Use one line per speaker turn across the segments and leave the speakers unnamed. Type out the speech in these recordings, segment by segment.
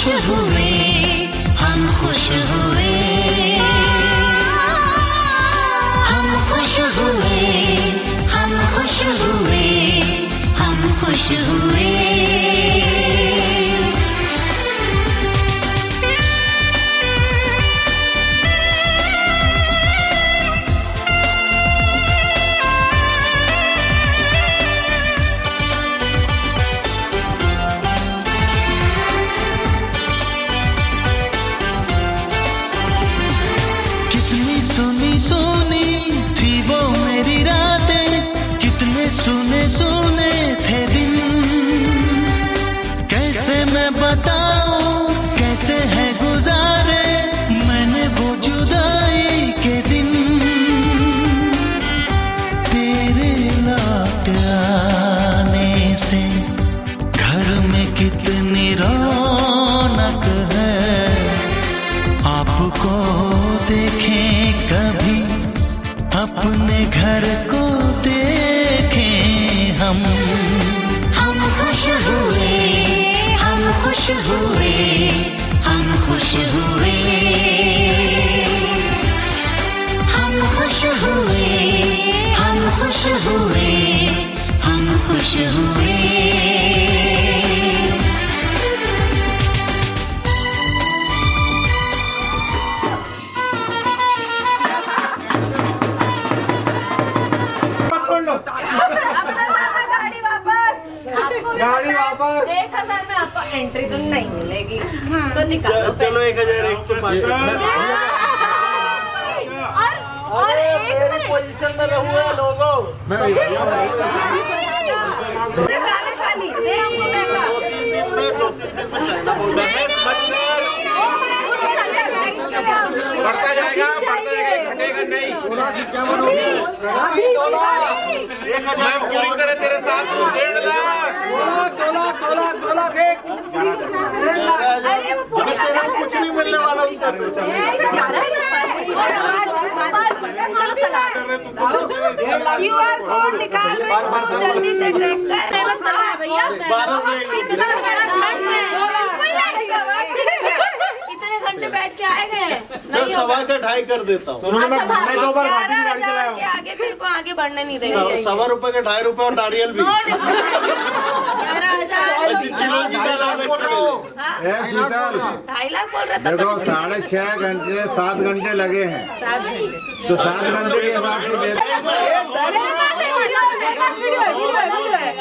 खुश हुए, हम खुश हुए, हम खुश हुए, हम खुश हुए, हम खुश हुए।
सुनी सुनी थी वो मेरी रातें, कितने सुने सुने थे दिन। कैसे मैं बताऊं कैसे है गुजारे मैंने वो जुदाई के दिन। तेरे लौट आने से घर में कितनी रौनक है, आपको देखें कभी अपने घर को देखें हम
खुश हुए, हम खुश हुए, हम खुश हुए, हम खुश हुए, हम खुश हुए, हम खुश हुए।
गाड़ी वापस
1000 में आपको एंट्री तो नहीं मिलेगी, तो निकालो।
चलो 1000 एक तो मेरी पोजीशन में रहूंगा लोगों।
बढ़ता जाएगा, घटेगा नहीं। क्या बनोगे? 1000 पूरी करे तेरे साथ 1.5 लाख। तोला
तेरा कुछ नहीं मिलने वाला उसका।
QR कोड निकाल जल्दी से ट्रैक कर भैया।
12 से
इतने घंटे बैठ के आए गए।
जो 2.25 कर देता हूँ।
मैं 2 बार गाड़ी चलाया। आगे तेरे को आगे बढ़ने नहीं देंगे।
₹1.25 के ₹2.5 और नारियल भी।
2.5 लाख बोल रहा था।
देखो 6.5 घंटे 7 घंटे लगे हैं,
7 घंटे
तो 7 घंटे के हिसाब से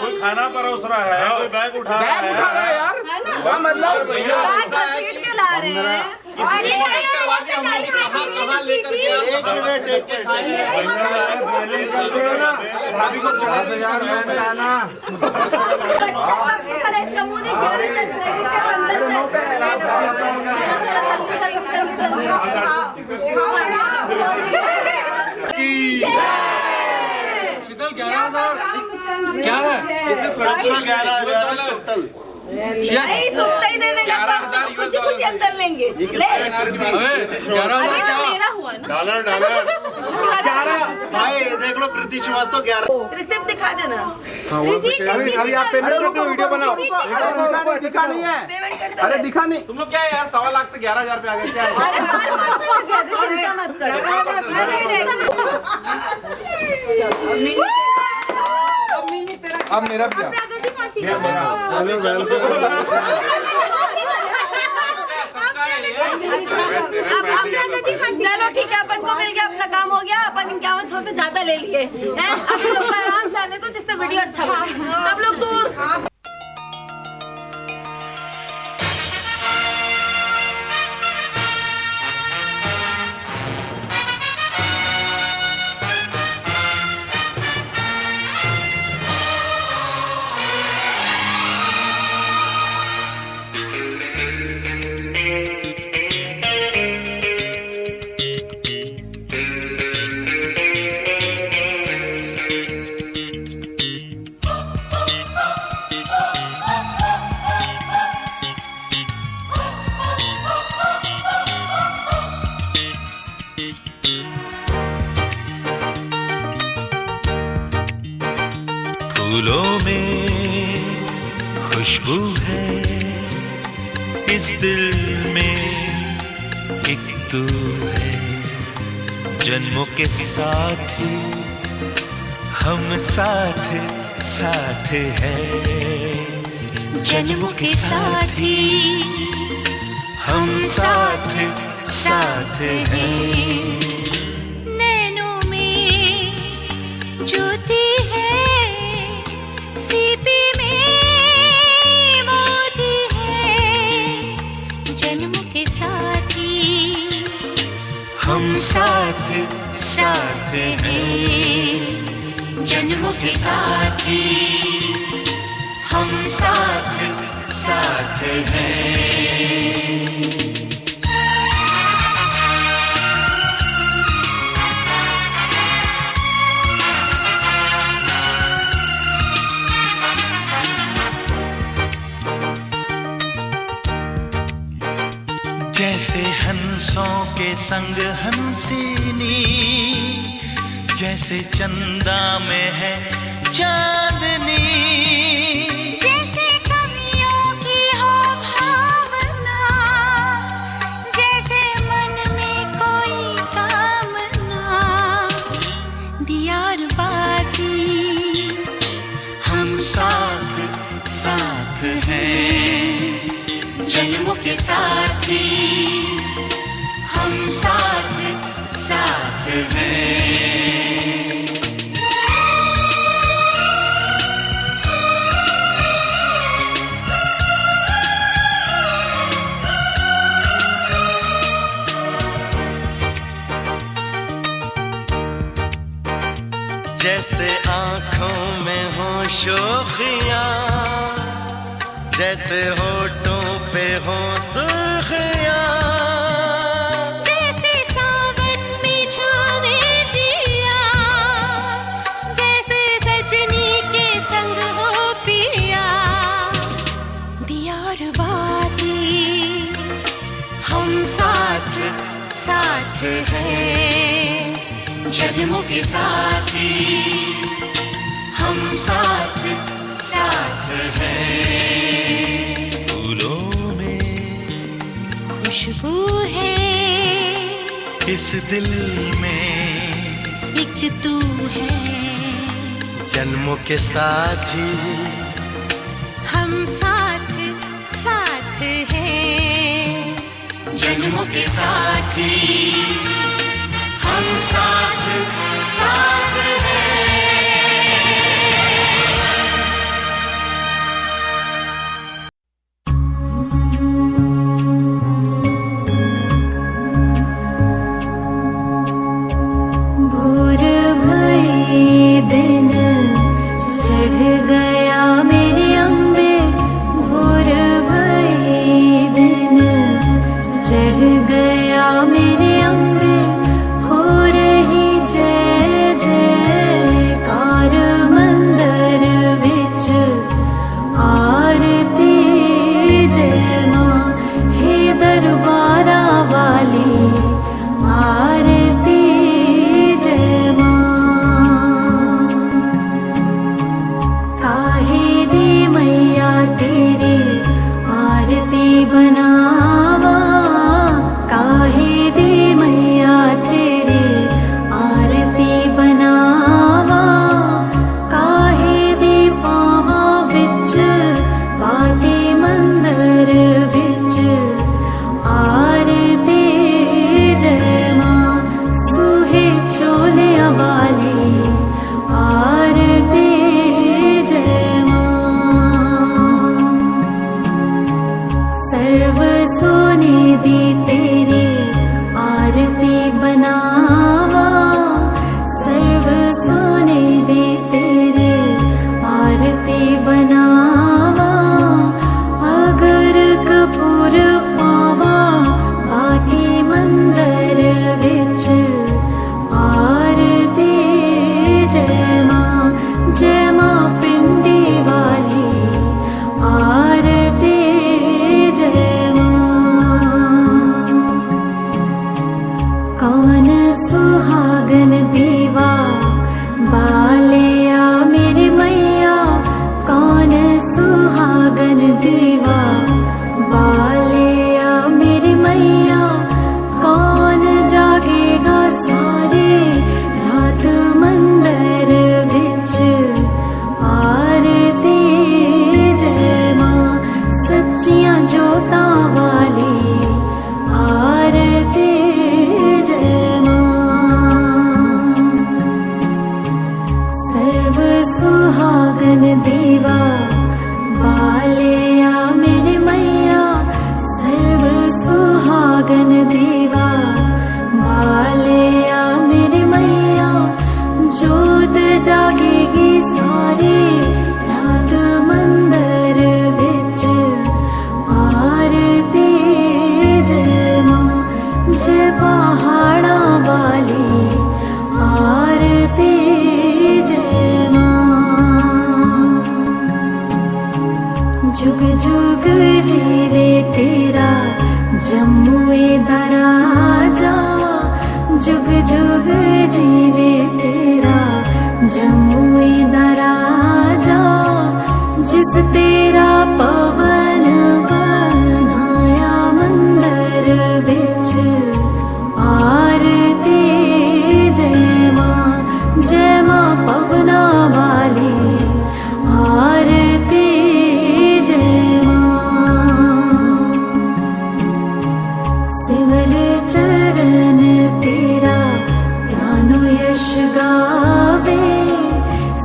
कोई खाना परोस रहा है, कोई बैग उठा रहा है यार। मतलब
सीट के ला रहे हैं।
कहाँ लेकर गया?
1 मिनट
भाभी को 40,000 में आना।
इसका मुंह देख के
शीतल 11,000 क्या है?
11,000 टोटल।
नहीं तुम नहीं दे देंगे,
11,000
खुशी खुशी अंदर लेंगे। ले
11,000
अरे मेरा हुआ ना।
$11 भाई देख लो कृति श्रीवास्तव 11।
रिसिप्ट दिखा देना।
अभी आप पेमेंट करते हो, वीडियो बनाओ। दिखा नहीं है,
पेमेंट कर
अरे दिखा नहीं।
तुम लोग क्या है यार, 1.25 लाख से 11,000 पे आ गए क्या है?
अरे मार चिंता मत
अब मेरा भी
चलो ठीक है, अपन को मिल गया, अपना काम हो गया। अपन 5100 से ज्यादा ले लिए हैं। अब लोग आराम से आने दो जिससे वीडियो अच्छा बने। सब लोग दूर।
फूलों में खुशबू है, इस दिल में एक तू है, जन्मों के साथ ही हम साथ साथ हैं,
जन्मों के साथ ही
हम साथ साथ हैं।
नैनों में ज्योति है, सीपी में मोती है, जन्मों के साथ ही
हम साथ साथ हैं,
जन्मों के साथ ही
हम साथ साथ हैं। जैसे हंसों के संग हंसिनी, जैसे चंदा में है चांदनी,
जैसे कवियों की हो भावना, जैसे मन में कोई कामना, दियार बाती
हम साथ साथ हैं,
जन्मों के साथ ही
हम साथ साथ हैं। जैसे आँखों में हो शोखियाँ, जैसे होठों पे हो सुर्खियाँ,
जैसे सावन में झूमे जिया, जैसे सजनी के संग हो पिया, दियार बाती
हम साथ साथ हैं, जन्मों के साथ ही हम साथ साथ हैं। फूलों में
खुशबू है,
इस दिल में
एक तू है,
जन्मों के साथ ही
हम साथ साथ हैं,
जन्मों के साथ ही हम साथ साथ हैं।
भोर भई दिन चढ़ गया मेरे अम्बे, भोर भई दिन चढ़ गया मेरे अम्बे, हो रही जय जयकार मंदिर विच आरती, जय मां हे दरबारा वाली आरती, जय मां। काहे दी मैया तेरी आरती बनावा, काहे दी मैया तेरी आरती बनावा, काहे दी पावा विच बाती मंदिर विच आरती, जय मां सुहे चोलिया वाली आरती, जय मां। सर्व सोने दी तेरी आरती बनावा, सर्व सोने दी तेरी आरती बनावा, अगर कपूर पावा बाकी मंदिर विच आरती, जय मां पिंडी वाली आरती, जय मां। कौन सुहागन दीवा बालिया मेरी मैया, कौन सुहागन दीवा बालिया जुग जीवे तेरा जम्मुए दराजा, जुग जुग जीवे तेरा जम्मुए दराजा, जिस तेरा पवन बनाया मंदिर बिच आरती जय मां पवना वाली आरती जय मां। सिमर चरण तेरा ध्यानो यश गावे,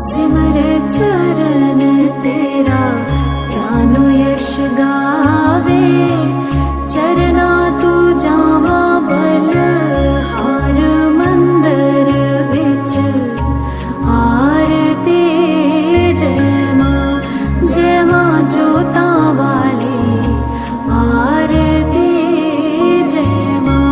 सिमर चरण तेरा ध्यानो यश गावे, चरना तू जावा बल हार मंदिर बिच आरती जय मां जोता वाली आरती जय मां।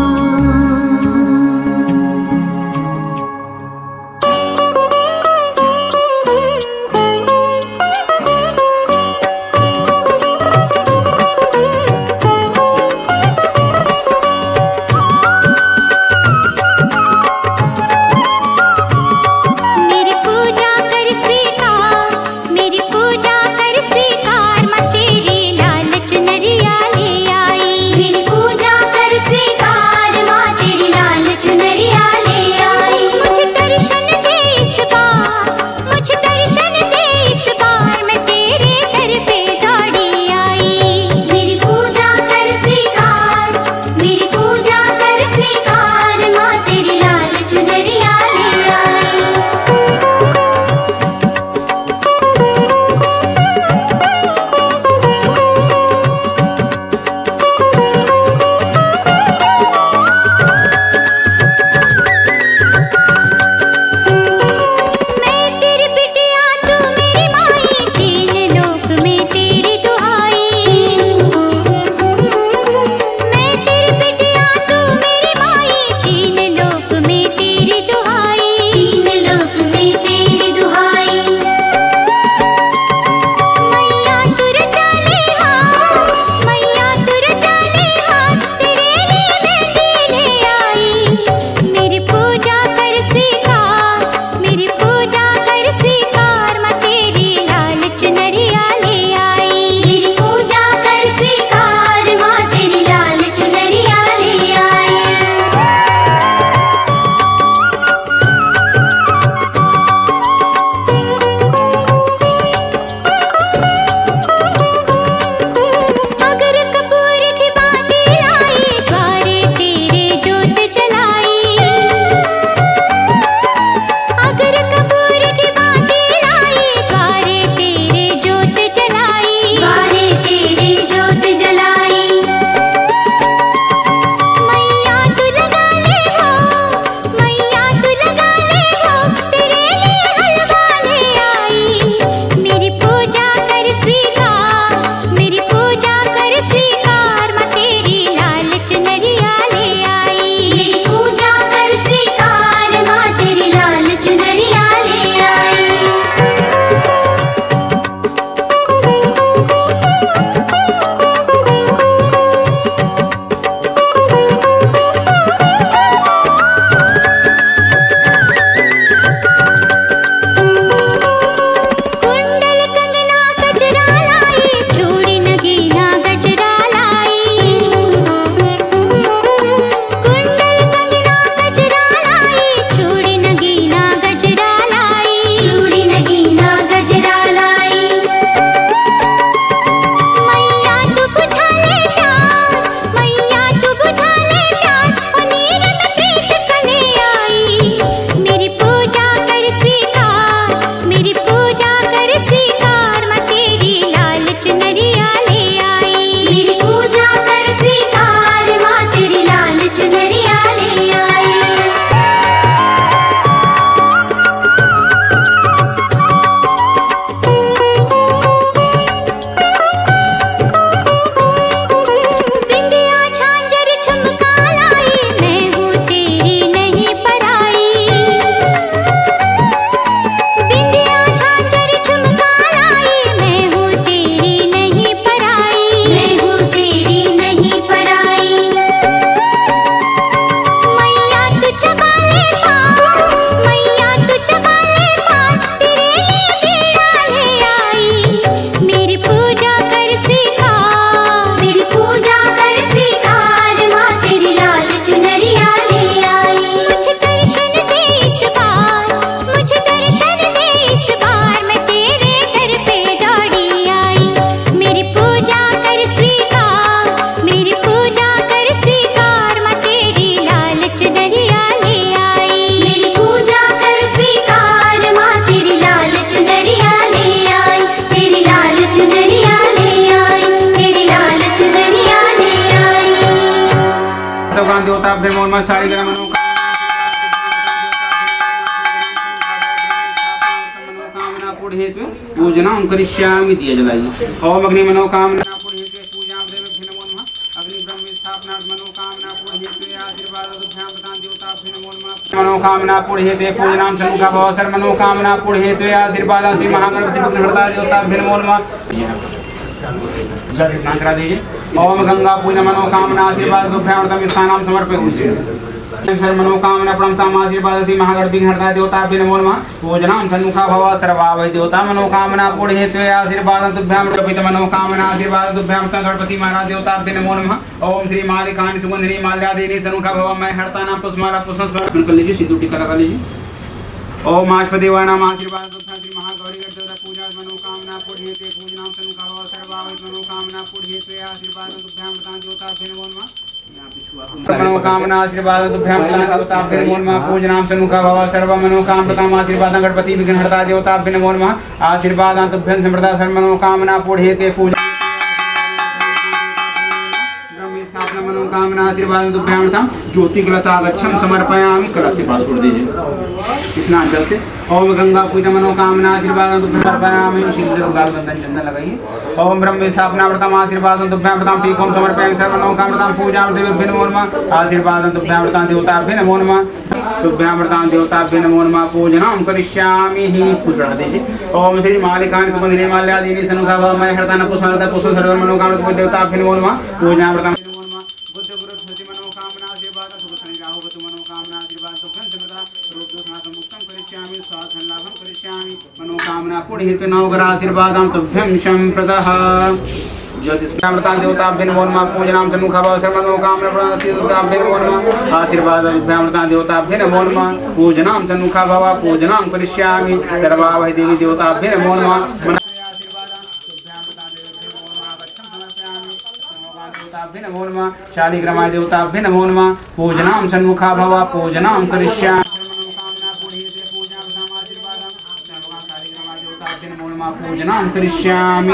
सर्वकाम देवता नमो साड़ी ग्राम मनोकामना पूर्ण हेतु पूजना करिष्यामि दिया जलाइए। ओम अग्नि मनोकामना पूर्ण हेतु पूजा देवभ्यो नमो नमः। अग्नि ब्रह्म स्थापना मनोकामना पूर्ण हेतु आशीर्वाद दुभ्यां प्रदान देवताभ्यो नमो नमः। मनोकामना पूर्ण हेतु पूजनाम सन्मुखा भव सर्व मनोकामना पूर्ण हेतु आशीर्वाद श्री महागणपति विघ्नहर्ता देवताभ्यो नमो नमः। स्नान करा दीजिए। ओम गंगा पूजन मनोकामना आशीर्वाद दुभ्यां स्थानाम समर्पयामि। सर्व मनोकामना प्रणताम आशीर्वाद श्री महागणपति विघ्नहर्ता देवताभ्यो नमो नमः। पूजनाम सन्मुखा भव सर्वावै देवता मनोकामना पूर्ण हेतु आशीर्वाद तुभ्यां कल्पित मनोकामना आशीर्वाद तुभ्यां गणपति महाराज देवताभ्यो नमो नमः। ओम श्री मालिकानि सुगंधिनी माल्यादेवी सन्मुखा भव मैं हर्ता नाम पुष्पमाला पुष्प समर्पण कर लीजिए। सिंदूर टीका लगा लीजिए। ओम आश्वदेवाय नमः आशीर्वाद तुभ्यां श्री महागौरी देवता पूजा मनोकामना पूर्ण हेतु पूजनाम सन्मुखा भव सर्वावै मनोकामना पूर्ण हेतु आशीर्वाद तुभ्यां प्रदान देवताभ्यो नमो नमः। मनोकामना आशीर्वाद तुभ्यां प्रदान देवताभ्यो नमो नमः। पूजनाम सन्मुखा भव सर्व मनोकामना आशीर्वाद गणपति विघ्नहर्ता देवताभ्यो नमो नमः। आशीर्वाद तुभ्यं समृद्धा सर्व मनोकामना पूर्ण हेतु पूजा मनोकामना आशीर्वाद दुभ्यां ज्योति कलशागच्छं समर्पयामि। कलश के पास छोड़ दीजिए स्नान जल से। ओम गंगा पूजा मनोकामना आशीर्वाद दुभ्यां समर्पयामि। सिंदूर गाल बंधन चंदन लगाइए। ओम ब्रह्म स्थापना व्रतम आशीर्वाद दुभ्यां व्रतम पीकोम समर्पयामि। सर्व मनोकामना पूजा देवभ्यो नमो नमः। आशीर्वाद दुभ्यां व्रतम देवताभ्यो नमो नमः। तुभ्यां व्रतम देवताभ्यो नमो नमः। पूजनाम करिष्यामि ही पूजा दीजिए। ओम श्री मालिकानि सुगंधिनी माल्यादेवी सन्मुखा भव मैं हर्ता नाम पुष्पमाला पुष्प सर्व मनोकामना देवताभ्यो नमो नमः। पूजा व्रतम मनोकामना पूर्ण हेतु नवग्रह आशीर्वादं तुभ्यं संप्रदः। ज्योतिषामृतां देवताभ्यो नमो नमः। पूजनां सन्मुखा भव सर्व मनोकामना प्रदान देवताभ्यो नमो नमः। आशीर्वाद ज्योतिषामृतां देवताभ्यो नमो नमः। पूजनां सन्मुखा भव पूजनां करिष्यामि। सर्वावै देवी देवताभ्यो नमो नमः। नमो नमः। शालिग्रामाय देवताभ्यो नमो नमः। पूजनां सन्मुखा भव पूजनां करिष्यामि। पूजनां करिष्यामि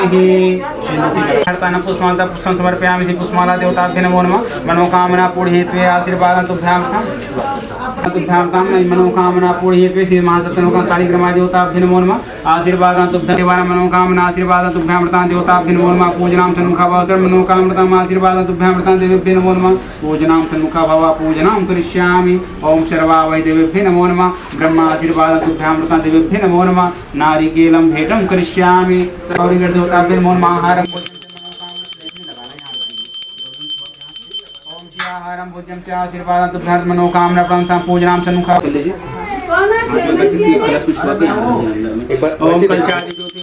हर्तान पुष्पमाला पुष्पं समर्पयामि। पुष्पमाला देवताभ्यो नमो नमः। मनोकामना पूर्ण हेतु आशीर्वाद तुभ्यां मनोकामना पूर्ण हेतु श्री महासत्य शालिग्रामाय देवताभ्यो नमो नमः। आशीर्वाद तुभ्यां मनोकामना आशीर्वाद तुभ्यां देवताभ्यो नमो नमः। पूजनां सन्मुखा भव सर्व मनोकामना आशीर्वाद तुभ्यां देवेभ्यो नमो नमः। पूजनां सन्मुखा भव पूजनां करिष्यामि। ओम सर्वावै देवेभ्यो नमो नमः। ब्रह्मा आशीर्वाद तुभ्यां देवेभ्यो नमो नमः। नारिकेलं भेटं करिष्यामि। गौरी देवताभ्यो नमो नमः। आहारं आहारं भोज्यं च आशीर्वाद तुभ्यां मनोकामना प्रणतां पूजनां सन्मुखा ओम पंचादि ज्योति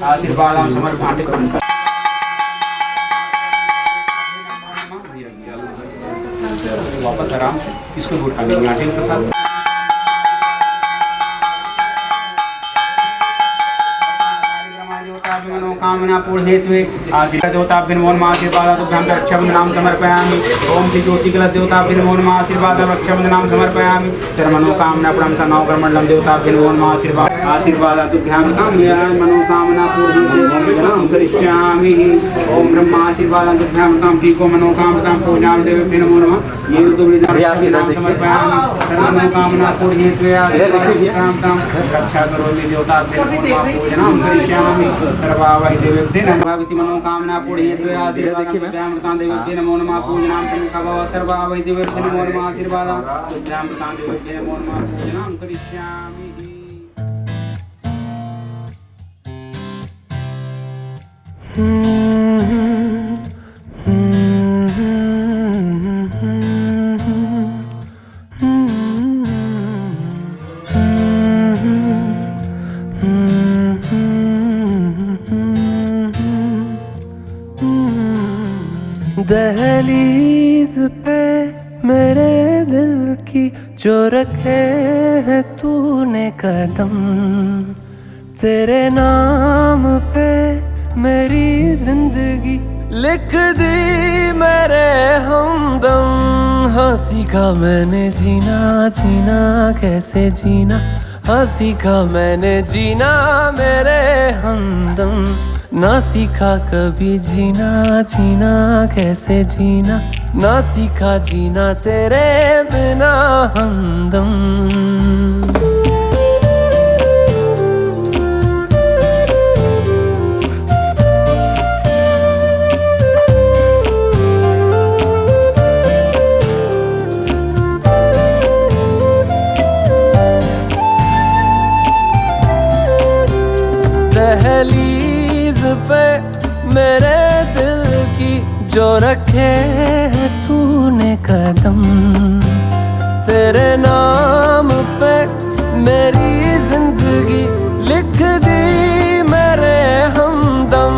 आशीर्वाद समर्पण वापस आराम इसको उठा लेंगे। आटे के साथ मनोकामना पूर्ण हेतु आशीर्वाद देवताभ्यो नमो नमः। आशीर्वाद तुभ्यां रक्षाबंधनां समर्पयामि। ओम श्री ज्योति कलश देवताभ्यो नमो नमः। आशीर्वाद रक्षाबंधनां समर्पयामि। सर्व मनोकामना प्रणतां नवग्रहमंडलं देवताभ्यो नमो नमः। आशीर्वाद तुभ्यां मनोकामना पूर्ण हेतु करिष्यामि। ओम ब्रह्मा आशीर्वाद तुभ्यां पीको मनोकामना पूजां देवेभ्यो नमो नमः। ये समर्पयामि। सर्व मनोकामना पूर्ण हेतु रक्षा करोमि देवताभ्यो नमो नमः। पूजनां करिष्यामि। सर्वावै देवेभ्यो नमः। मनोकामना पूर्ण हेतु आशीर्वाद तुभ्यां देवेभ्यो नमो नमः। पूजनां सन्मुखा भव सर्वावै देवेभ्यो नमो नमः। आशीर्वाद तुभ्यां देवेभ्यो नमो नमः। पूजनां करिष्यामि।
दहलीज पे मेरे दिल की जो रखे है तूने कदम, तेरे नाम पे मेरी जिंदगी लिख दी मेरे हमदम। हाँ सीखा मैंने जीना, जीना कैसे जीना हाँ सीखा मैंने जीना मेरे हमदम, ना सीखा कभी जीना, जीना कैसे जीना, ना सीखा जीना तेरे बिना हमदम। दहलीज पे मेरे दिल की जो रखे है तूने कदम, तेरे नाम पे मेरी जिंदगी लिख दी मेरे हमदम।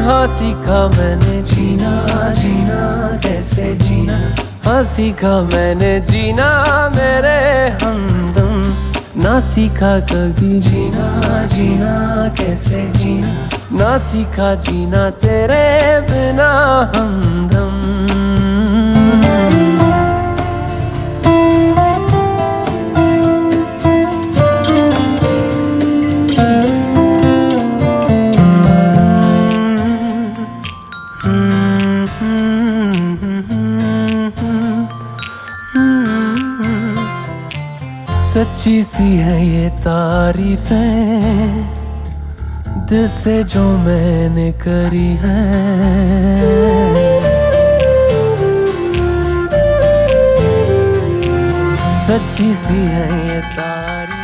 हाँ सीखा मैंने जीना, जीना कैसे जीना, हाँ सीखा मैंने जीना मेरे हमदम, ना सीखा कभी जीना, जीना कैसे जीना, ना सीखा जीना तेरे बिना हमदम। सच्ची सी है ये तारीफें दिल से जो मैंने करी है, सच्ची सी है ये तारीफें।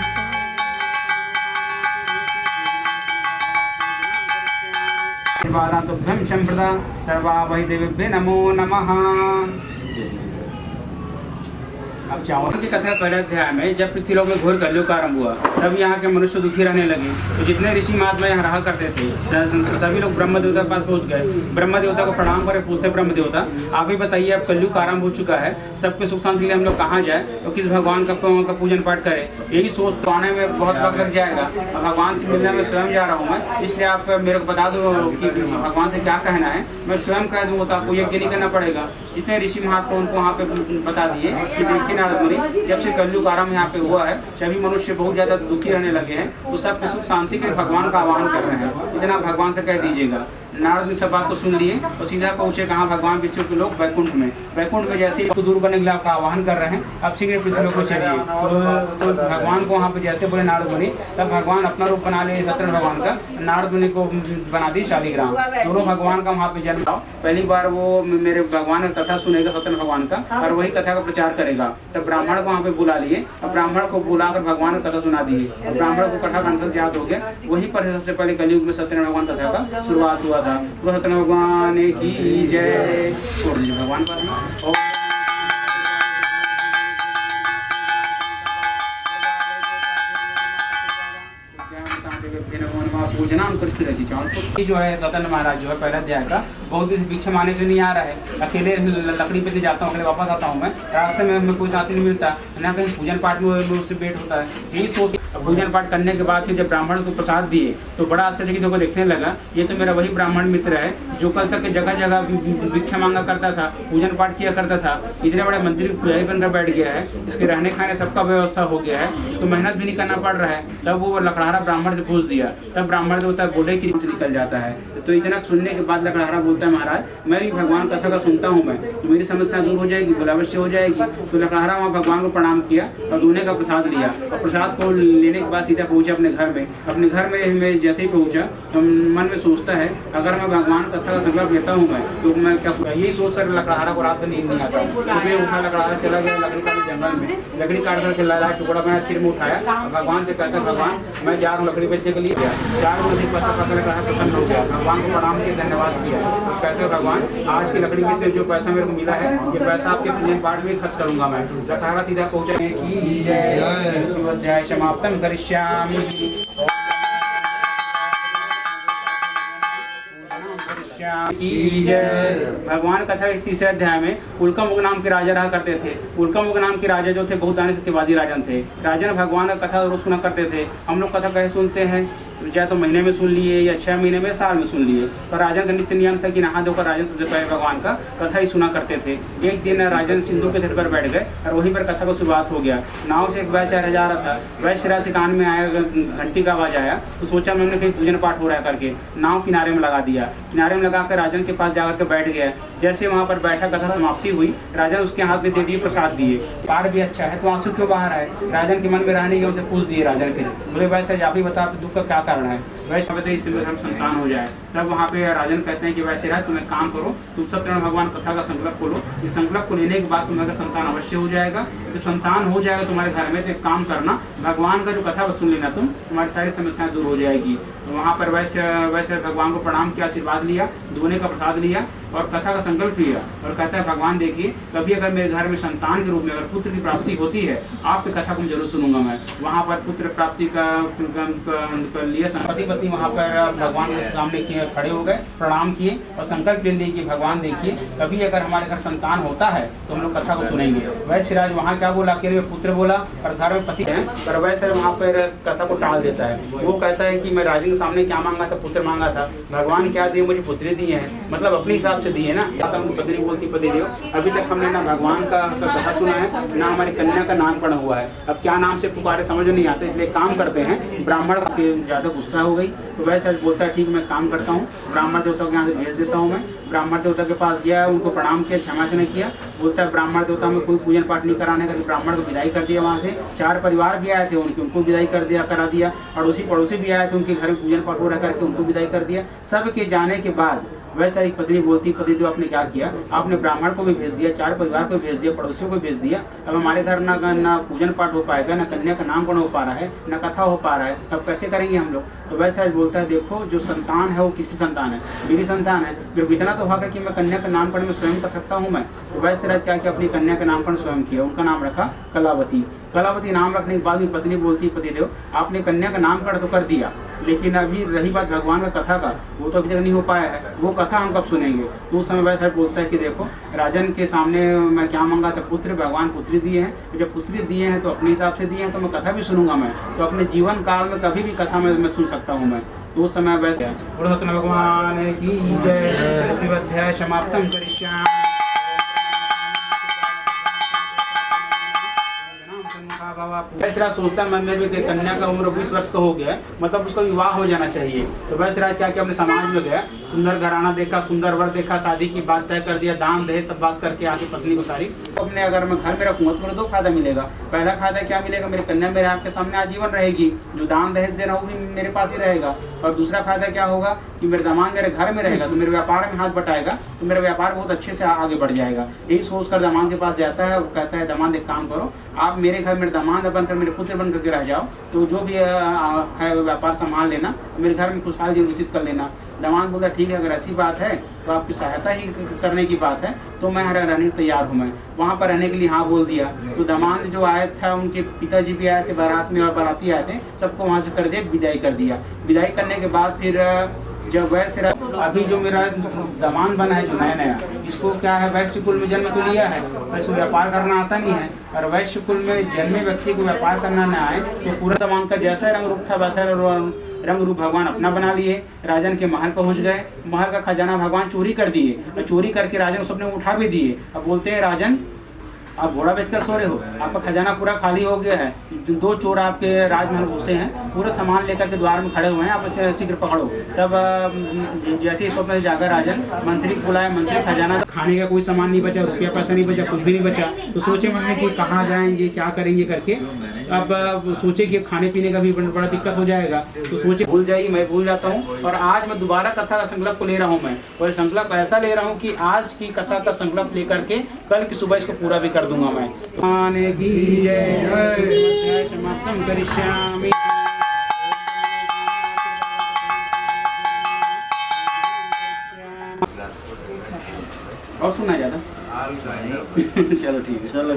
तुभ्यं संप्रदा सर्वावहि देवेभ्यो नमो नमः। अब चावल की कथा पहले अध्याय में जब पृथ्वीलोक में घोर कलयुग का आरंभ हुआ, तब यहाँ के मनुष्य दुखी रहने लगे। तो जितने ऋषि महात्मा यहाँ रहा करते थे सभी लोग ब्रह्म देवता के पास पहुँच गए। ब्रह्म देवता को प्रणाम करे, पूछते ब्रह्म देवता आप ही बताइए, अब कलयुग आरंभ हो चुका है, सबके सुख शांति के लिए हम लोग कहाँ जाए और किस भगवान का पूजन पाठ करें। यही सोच तो आने में बहुत वक्त लग जाएगा। भगवान से मिलने में स्वयं जा रहा हूँ मैं, इसलिए आप मेरे को बता दो कि भगवान से क्या कहना है, मैं स्वयं कह दूँगा तो आपको यज्ञ नहीं करना पड़ेगा। जितने ऋषि महात्मा उनको वहाँ पे बता दिए कि देखिए नारद मुनि, जब से कलयुग आरंभ यहाँ पे हुआ है सभी मनुष्य बहुत ज्यादा दुखी रहने लगे हैं, तो सब सुख शांति के भगवान का आह्वान कर रहे हैं, इतना भगवान से कह दीजिएगा। नारद ने सब बात को सुन लिए और सीधा पहुंचे कहाँ, भगवान विष्णु के लोग वैकुंठ में। वैकुंठ में जैसे इसको दूर करने के लिए आपका आह्वान कर रहे हैं, अब शीघ्र पृथ्वी लोक को चलिए। तो भगवान को वहाँ पे जैसे बोले नारद मुनि, तब भगवान अपना रूप बना ले सत्यनारायण भगवान का, नारद मुनि को बना दी शालिग्राम। दोनों भगवान का वहाँ पे जन्म। पहली बार वो मेरे भगवान का कथा सुनेगा सत्यनारायण भगवान का और वही कथा का प्रचार करेगा। तब ब्राह्मण को वहाँ पे बुला लिए और ब्राह्मण को बुलाकर भगवान का कथा सुना दिए। ब्राह्मण को कथा कंठ याद हो गया, वहीं पर सबसे पहले कलयुग में सत्यनारायण भगवान कथा का शुरुआत हुआ था। सत्यनारायण भगवान की जय। भगवान पर पूजना करती रहती है। जो है सत्यनारायण महाराज जो है पहला अध्याय का बहुत दिन भिक्षा माने से नहीं आ रहा है, अकेले लकड़ी पे जाता हूँ, अकेले वापस आता हूँ मैं, रास्ते में कोई साथी नहीं मिलता ना, कहीं पूजन पाठ में उससे भेंट होता है। यही सोच पूजन पाठ करने के बाद फिर जब ब्राह्मण को प्रसाद दिए तो बड़ा आश्चर्यचकित होकर देखने लगा, ये तो मेरा वही ब्राह्मण मित्र है जो कल तक जगह जगह भिक्षा मांगा करता था, पूजन पाठ किया करता था, इतने बड़े मंदिर में पुजारी बनकर बैठ गया है, इसके रहने खाने सबका व्यवस्था हो गया है, उसको मेहनत भी नहीं करना पड़ रहा है। तब वो लकड़हारा ब्राह्मण से पूछ दिया, तब ब्राह्मण देवता घोड़े की निकल जाता है। तो इतना सुनने के बाद लकड़हारा बोलता है, महाराज मैं भी भगवान कथा का सुनता हूँ, मैं तो मेरी समस्या दूर हो जाएगी, अवश्य हो जाएगी। तो लकड़हारा वहाँ भगवान को प्रणाम किया और दोने का प्रसाद लिया और प्रसाद को लेने के बाद सीधा पहुंचा अपने घर में। अपने घर में मैं जैसे ही पहुंचा तो मन में सोचता है, अगर मैं भगवान कथा का संकल्प लेता हूँ मैं तो मैं क्या, यही सोच कर लकड़हारा को रात में नींद नहीं आता। सुबह उठा, लकड़हारा चला गया लकड़ी काट जंगल में, लकड़ी काट करके लाया टुकड़ा बना, सिर में उठाया और भगवान से कहकर भगवान मैं जा रहा हूँ लकड़ी बेचने के लिए। 4 बजे पैसा पकड़ कर प्रसन्न हो गया, भगवान को प्रणाम किया, धन्यवाद किया। कहते भगवान आज की लकड़ी बेचते जो पैसा मेरे को मिला है ये पैसा आपके पूजन पाठ में खर्च करूंगा मैं। लकड़हारा सीधा पहुंचा की जय। अध्याय समाप्तम करिष्यामि। की जय। भगवान कथा के तीसरे अध्याय में उल्कामुख नाम के राजा रहा करते थे। उल्कामुख नाम के राजा जो थे बहुत दानी सत्यवादी राजन थे। राजन भगवान का कथा रोज सुना करते थे। हम लोग कथा कैसे सुनते हैं चाहे तो महीने में सुन लिए या 6 महीने में, साल में सुन लिए। पर राजन का नित्य नियम था कि नहा धोकर राजन सबसे पहले भगवान का कथा ही सुना करते थे। एक दिन राजन सिंधु के तट पर बैठ गए और वहीं पर कथा को शुरुआत हो गया। नाव से एक वैश्य जा रहा था, वैश्य से कान में आया, घंटी का आवाज आया तो सोचा मैंने कहीं पूजन पाठ हो रहा है करके नाव किनारे में लगा दिया। किनारे में लगाकर राजन के पास जाकर के बैठ गया। जैसे वहाँ पर बैठा, कथा समाप्ति हुई, राजन उसके हाथ में दे दिए प्रसाद दिए। पार भी अच्छा है तो आंसू क्यों बाहर आए? राजन के मन में रहने के उनसे पूछ दिए राजन के, बोले वैसे आप ही बता दुख का क्या कारण है? वैसे बताइए इससे हम संतान हो जाए। तब वहाँ पे राजन कहते हैं कि वैसे राज तुम एक काम करो, तुम सब तरह भगवान कथा का संकल्प खोलो। इस संकल्प को लेने के बाद तुम्हारा संतान अवश्य हो जाएगा। जब संतान हो जाएगा तुम्हारे घर में तो एक काम करना, भगवान का जो कथा सुन लेना, तुम तुम्हारी सारी समस्याएं दूर हो जाएगी। तो वहाँ पर वैसे भगवान को प्रणाम किया, आशीर्वाद लिया, दोने का प्रसाद लिया और कथा का संकल्प लिया और कहता है भगवान देखिए कभी अगर मेरे घर में संतान के रूप में अगर पुत्र की प्राप्ति होती है, आपकी कथा को मैं जरूर सुनूंगा मैं। वहाँ पर पुत्र प्राप्ति का लिए पति पत्नी वहाँ पर भगवान के सामने किए, खड़े हो गए, प्रणाम किए और संकल्प ले लिए कि भगवान देखिए कभी अगर हमारे घर संतान होता है तो हम लोग कथा को सुनेंगे। वैश्य राज वहाँ क्या बोला, अकेले पुत्र बोला और घर में पति है, पर वैश्य वहाँ पर कथा को टाल देता है। वो कहता है कि मैं राजा के सामने क्या मांगा था? पुत्र मांगा था। भगवान क्या दिए? मुझे पुत्री दिए हैं, मतलब अपने हिसाब से दिए ना। उनको पत्नी बोलती पति देव, अभी तक हमने ना भगवान का कथा सुना है ना हमारी कन्या का नाम पढ़ा हुआ है, अब क्या नाम से पुकारे समझ नहीं आता, इसलिए काम करते हैं। ब्राह्मण ज्यादा गुस्सा हो गई तो वैसे बोलता है ठीक मैं काम करता हूँ, ब्राह्मण देवता को यहाँ से भेज देता हूँ मैं। ब्राह्मण देवता के पास गया, उनको प्रणाम किया, क्षमा नहीं किया। बोलता है ब्राह्मण देवता में कोई पूजन पाठ नहीं कराने का, ब्राह्मण को विदाई कर दिया। वहाँ से 4 परिवार भी आए थे उनको विदाई कर दिया, करा दिया। पड़ोसी भी आए थे, उनके घर में पूजन पाठ हो रहा करके उनको विदाई कर दिया। सबके जाने के बाद वैसे एक पत्नी बोलती पति देव आपने क्या किया? आपने ब्राह्मण को भी भेज दिया, 4 परिवार को भेज दिया, पड़ोसियों को भेज दिया। अब हमारे घर ना पूजन पाठ हो पाएगा, ना कन्या का नामकरण हो पा रहा है, ना कथा हो पा रहा है, अब कैसे करेंगे हम लोग? तो वैसे बोलता है देखो जो संतान है वो किसकी संतान है? मेरी संतान है। जो इतना तो होगा कि मैं कन्या का नामकरण में स्वयं कर सकता हूँ मैं। तो वैसे राज क्या अपनी कन्या का नामकरण स्वयं किया, उनका नाम रखा कलावती। कलावती नाम रखने के बाद में पत्नी बोलती पति देव आपने कन्या का नामकरण तो कर दिया, लेकिन अभी रही बात भगवान का कथा का, वो तो अभी तक नहीं हो पाया है, वो कथा हम कब सुनेंगे? तो उस समय वैसा बोलता है कि देखो राजन के सामने मैं क्या मांगा था? पुत्र, भगवान पुत्री दिए हैं। जब पुत्री दिए हैं तो अपने हिसाब से दिए हैं तो मैं कथा भी सुनूंगा मैं, तो अपने जीवन काल में कभी भी कथा मैं सुन सकता हूँ मैं। तो उस समय वैसे भगवान की जय समाप्तम करिष्यामि। वैश्यराज सोचता मन में भी कि कन्या का उम्र 20 वर्ष का हो गया, मतलब उसका विवाह हो जाना चाहिए। तो वैश्यराज क्या किया, अपने समाज में गया, सुंदर घराना देखा, सुंदर वर देखा, शादी की बात तय कर दिया, दान दहेज सब बात करके आके पत्नी को तारी। अपने अगर मैं घर में रखूंगा तो मुझे 2 फायदा मिलेगा। पहला फायदा क्या मिलेगा, मेरी कन्या मेरे आपके सामने आजीवन रहेगी, जो दान दहेज दे रहा हूँ वो भी मेरे पास ही रहेगा। और दूसरा फायदा क्या होगा कि मेरे दामाद मेरे घर में रहेगा तो मेरे व्यापार में हाथ बटाएगा, तो मेरा व्यापार बहुत अच्छे से आगे बढ़ जाएगा। यही सोचकर दामाद के पास जाता है, कहता है दामाद एक काम करो, आप मेरे घर मेरे दामाद बनकर मेरे पुत्र बन करके रह जाओ, तो जो भी है व्यापार संभाल लेना, मेरे घर में खुशहाल जीवन व्यतीत कर लेना। दामाद बोला ठीक है, अगर ऐसी बात है तो आपकी सहायता ही करने की बात है तो मैं रहने को तैयार हूँ। मैं वहाँ पर रहने के लिए हाँ बोल दिया। तो दामाद जो आया था उनके पिताजी भी आए थे बारात में और बाराती आए थे, सबको वहाँ से कर दिया, विदाई कर दिया। विदाई करने के बाद फिर जब वैश्य अभी जो मेरा दामाद बना है जो नया इसको क्या है, वैश्य कुल में जन्म तो लिया है, वैसे व्यापार करना आता नहीं है। और वैश्य कुल में जन्मे व्यक्ति को व्यापार करना न आए तो पूरा दामाद का जैसा रंग रूप था वैसा रंग रूप भगवान अपना बना लिए। राजन के महल पहुंच गए, महल का खजाना भगवान चोरी कर दिए और चोरी करके राजन सबने उठा भी दिए। अब बोलते हैं राजन आप घोड़ा बेचकर सो रहे हो, आपका खजाना पूरा खाली हो गया है, 2 चोर आपके राजमहल घुसे हैं, पूरा सामान लेकर के द्वार में खड़े हुए हैं, आप इसे शीघ्र पकड़ो। तब जैसे ही स्वप्न से जाकर राजन मंत्री को बुलाया, मंत्री खजाना खाने का कोई सामान नहीं बचा, रुपया पैसा नहीं बचा, कुछ भी नहीं बचा। तो सोचे मन में कि कहाँ जाएंगे क्या करेंगे करके। अब सोचे कि खाने पीने का भी बड़ा दिक्कत हो जाएगा, तो सोचे भूल जाइए मैं भूल जाता हूँ और आज मैं दोबारा कथा का संकल्प को ले रहा हूँ मैं, और संकल्प ऐसा ले रहा हूँ कि आज की कथा का संकल्प लेकर के कल की सुबह इसको पूरा भी कर दूंगा मैं। आने की जय समाप्तम करिष्यामि। और सुना ज्यादा चलो ठीक है, चलो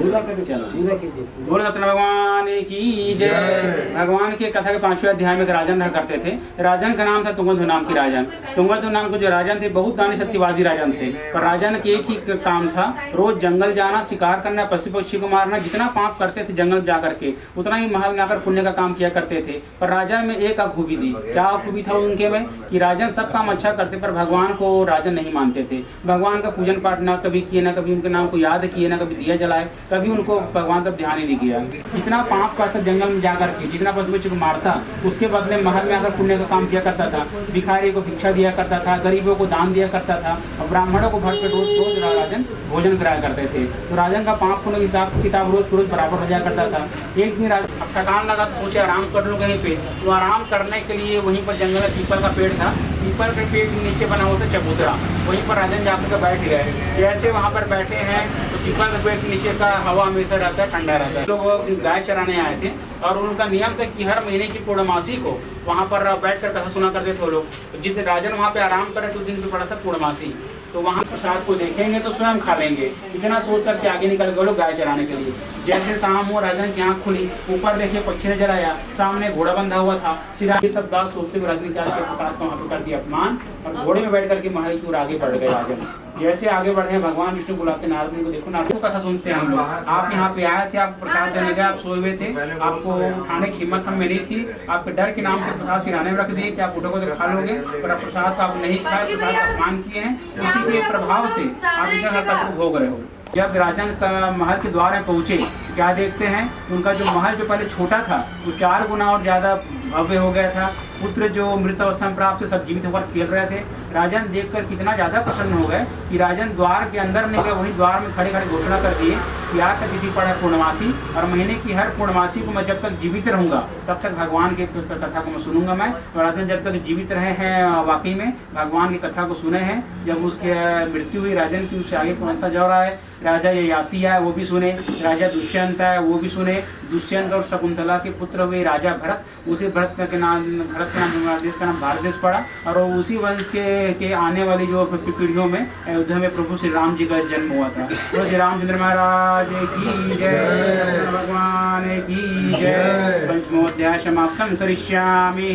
बोलो सत्यनारायण भगवान की जय। भगवान की कथा के 5वें अध्याय में एक राजन रहा करते थे। राजन का नाम था तुंगध्व नाम की राजन। तुंगध्व नाम के जो राजन थे बहुत दानी सत्यवादी राजन थे, पर राजन के एक ही काम था, रोज जंगल जाना, शिकार करना, पशु पक्षी को मारना। जितना पाप करते थे जंगल जा करके उतना ही महल में आकर पुण्य का काम किया करते थे। पर राजन में एक खूबी थी। क्या खूबी था उनके में कि राजन सब काम अच्छा करते पर भगवान को राजन नहीं मानते थे। भगवान का पूजन पाठ ना कभी किए, ना कभी उनके नाम को याद किए, ना कभी दिया जलाए, कभी उनको भगवान तक ध्यान ही नहीं किया। इतना पाप करता जंगल में जाकर के, जितना पशु पक्षी को मारता उसके बदले महल में आकर पुण्य का काम किया करता था। भिखारी को भिक्षा दिया करता था, गरीबों को दान दिया करता था और ब्राह्मणों को भरपेट रोज राजन भोजन कराया करते थे। तो राजन का पाप पुण्य हिसाब किताब रोज बराबर हो जाया करता था। एक दिन थकान लगा तो सोचे आराम कर लो कहीं पे। तो आराम करने के लिए वहीं पर जंगल में पीपल का पेड़ था, पीपल के पेड़ के नीचे बना हुआ था चबूतरा। वहीं पर राजन जाकर बैठ गए। जैसे वहाँ पर बैठे हैं तो पीपल के पेड़ के नीचे का हवा हमेशा रहता है, ठंडा रहता है। लोग गाय चराने आए थे और उनका नियम था कि हर महीने की पूर्णमासी को वहाँ पर बैठ कर कथा सुना करते थे लोग। जिस दिन राजन वहाँ पे आराम करे तो दिन पे पड़ा था पूर्णमासी। तो वहाँ प्रसाद को देखेंगे तो स्वयं खा लेंगे, इतना सोच करके आगे निकल गए लोग गाय चराने के लिए। जैसे शाम हो राजन की आँख खुली, ऊपर देखिए पक्षी नजर आया, सामने घोड़ा बंधा हुआ था। सिरा ये सब बात सोचते हुए राजन क्या प्रसाद को वहाँ पर कर दिया अपमान और घोड़े में बैठ करके महल की ओर आगे बढ़ गए राजन। जैसे आगे बढ़े भगवान विष्णु बुलाते नारद मुनि को, देखो नारद को कथा सुनते हैं हम लोग। आप यहाँ पे आए थे, आप प्रसाद देने गए, आप सोए हुए थे, आपको उठाने की हिम्मत हम में नहीं थी। आपके डर के नाम पे प्रसाद सिराने में रख दिए कि आप उठोगे तो खा लोगे, पर आप प्रसाद का आप नहीं खाए, प्रसाद का अपमान किए हैं। उसी के प्रभाव से आप इतना हर कष्ट को भोग रहे हो। जब राजन का महल के द्वार में पहुंचे क्या देखते हैं, उनका जो महल जो पहले छोटा था वो 4 गुना और ज्यादा भव्य हो गया था। पुत्र जो मृत अवस्था में प्राप्त सब जीवित होकर खेल रहे थे। राजन देखकर कितना ज्यादा प्रसन्न हो गए कि राजन द्वार के अंदर निकले, वही द्वार में खड़े खड़े घोषणा कर दिए कि आज तक तिथि पड़ा पूर्णमासी और महीने की हर पूर्णमासी को मैं जब तक जीवित रहूंगा तब तक भगवान की कथा को मैं सुनूंगा। मैं और राजन जब तक जीवित रहे हैं वाकई में भगवान की कथा को सुने हैं। जब उसके मृत्यु हुई राजन की, उससे आगे कौन सा जा रहा है, राजा ययाति है वो भी सुने, राजा दुष्यंत है वो भी सुने। दुष्यंत और शकुंतला के पुत्र हुए राजा भरत, उसी भरत का नाम देश का नाम भारत देश पड़ा और उसी वंश के आने वाली जो पीढ़ियों में अयोध्या में प्रभु श्री राम जी का जन्म हुआ था। तो श्री रामचंद्र महाराज की जय, भगवान की जय। पंचमोध्याय समाप्तम करिष्यामि।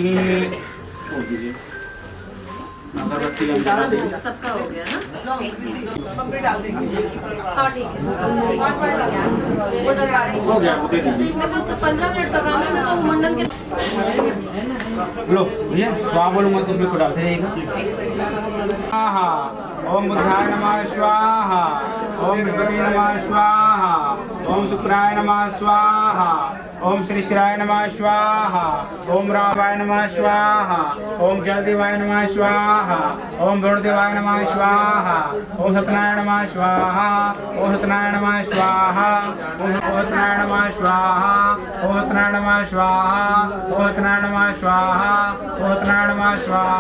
सबका हो गया ना? हाँ ठीक है, वो डलवा देंगे।
हो गया, वो दे दीजिए।
मैं तो 15 मिनट का काम है, मैं तो मंडन के
लो भैया स्वाहा बोलूंगा तो उसमें डालते रहेगा। हाँ, ओम बुद्धाय नमः स्वाहा, ओम विष्णुवे नमः स्वाहा, ओम शुक्राय नमः स्वाहा, ओम श्री शिराय नमः स्वाहा, ओम रावाय नमः स्वाहा, ओम जलदेवाय नमः स्वाहा, ओम वरुणदेवाय नमः स्वाहा, ओम सत्यनारायण नमः स्वाहा, ओम सत्यनारायण नमः स्वाहा, ओम सत्यनारायण नमः स्वाहा, ओम सत्यनारायण नमः स्वाहा, ओम सत्यनारायण नमः स्वाहा, ओम सत्यनारायण नमः स्वाहा,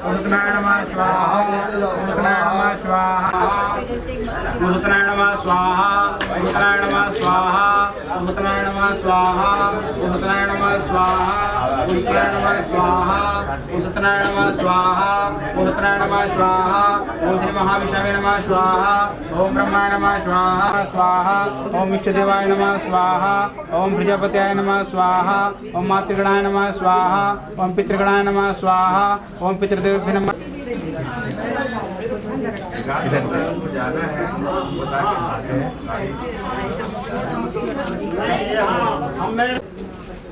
ओम सत्यनारायण नमः स्वाहा, ओम सत्यनारायण नमः स्वाहा, ओम सत्यनारायण नमः स्वाहा, ओम सत्यनारायण नमः स्वाहा, ओम सत्यनारायण नमः स्वाहा, ओम सत्यनारायण नमः स्वाहा, ओम सत्यनारायण नमः स्वाहा, ओम सत्यनारायण नमः स्वाहा, ओम सत्यनारायण नमः स्वाहा, ओम श्री महाविष्णवे नमः स्वाहा, ओम ब्रह्माय नमः स्वाहा स्वाहा, ओम इष्टदेवाय नमः स्वाहा, ओम प्रजापत्याय नमः स्वाहा, ओम मातृगणाय नमः स्वाहा, ओम पितृगणाय नमः स्वाहा, ओम पितृदेवभ्यो नमः।
जाना है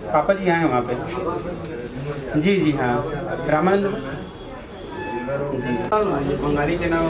पापा जी आए हैं वहाँ पे। जी जी हाँ, रामानंद जी बंगाली के नाम।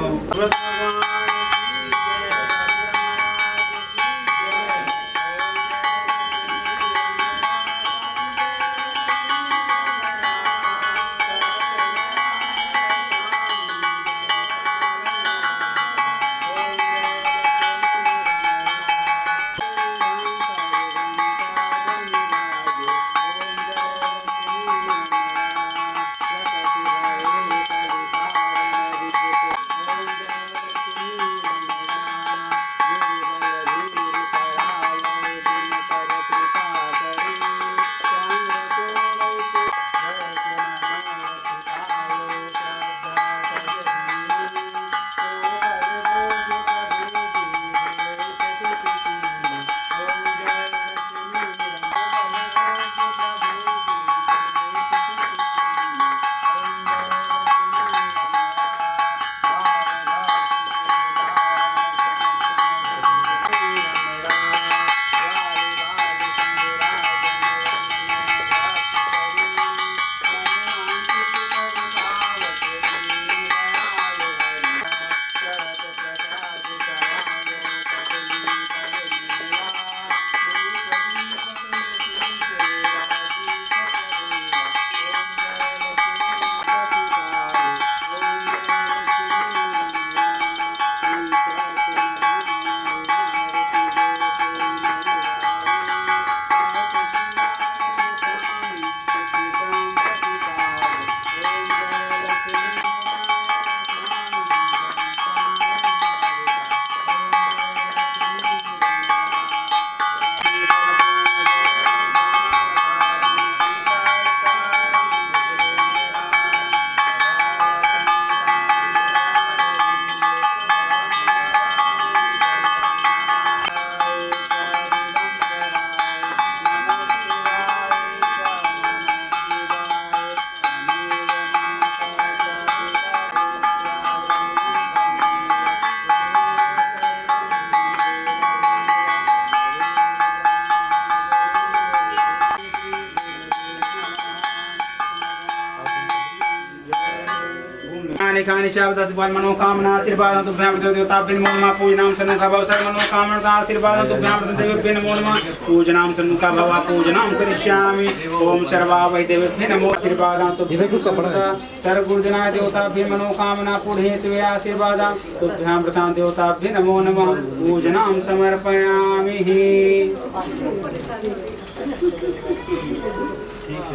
पाणी खाने चावत बल मनोकामना आशीर्वाद तुभ्याम देवताभ्य नमो नमः पूजनाम सन्मुखा भव सर्व मनोकामना आशीर्वाद तुभ्याम देवताभ्य नमो नमः पूजनाम सन्मुखा भव पूजनाम करिष्यामि ओम सर्वावै देवेभ्य नमो आशीर्वाद तुभ्याम सर्व गुरुजनाय देवताभ्य मनोकामना पूर्णेत्वे आशीर्वाद तुभ्याम प्रतां देवताभ्य नमो नमः पूजनाम समर्पयामि।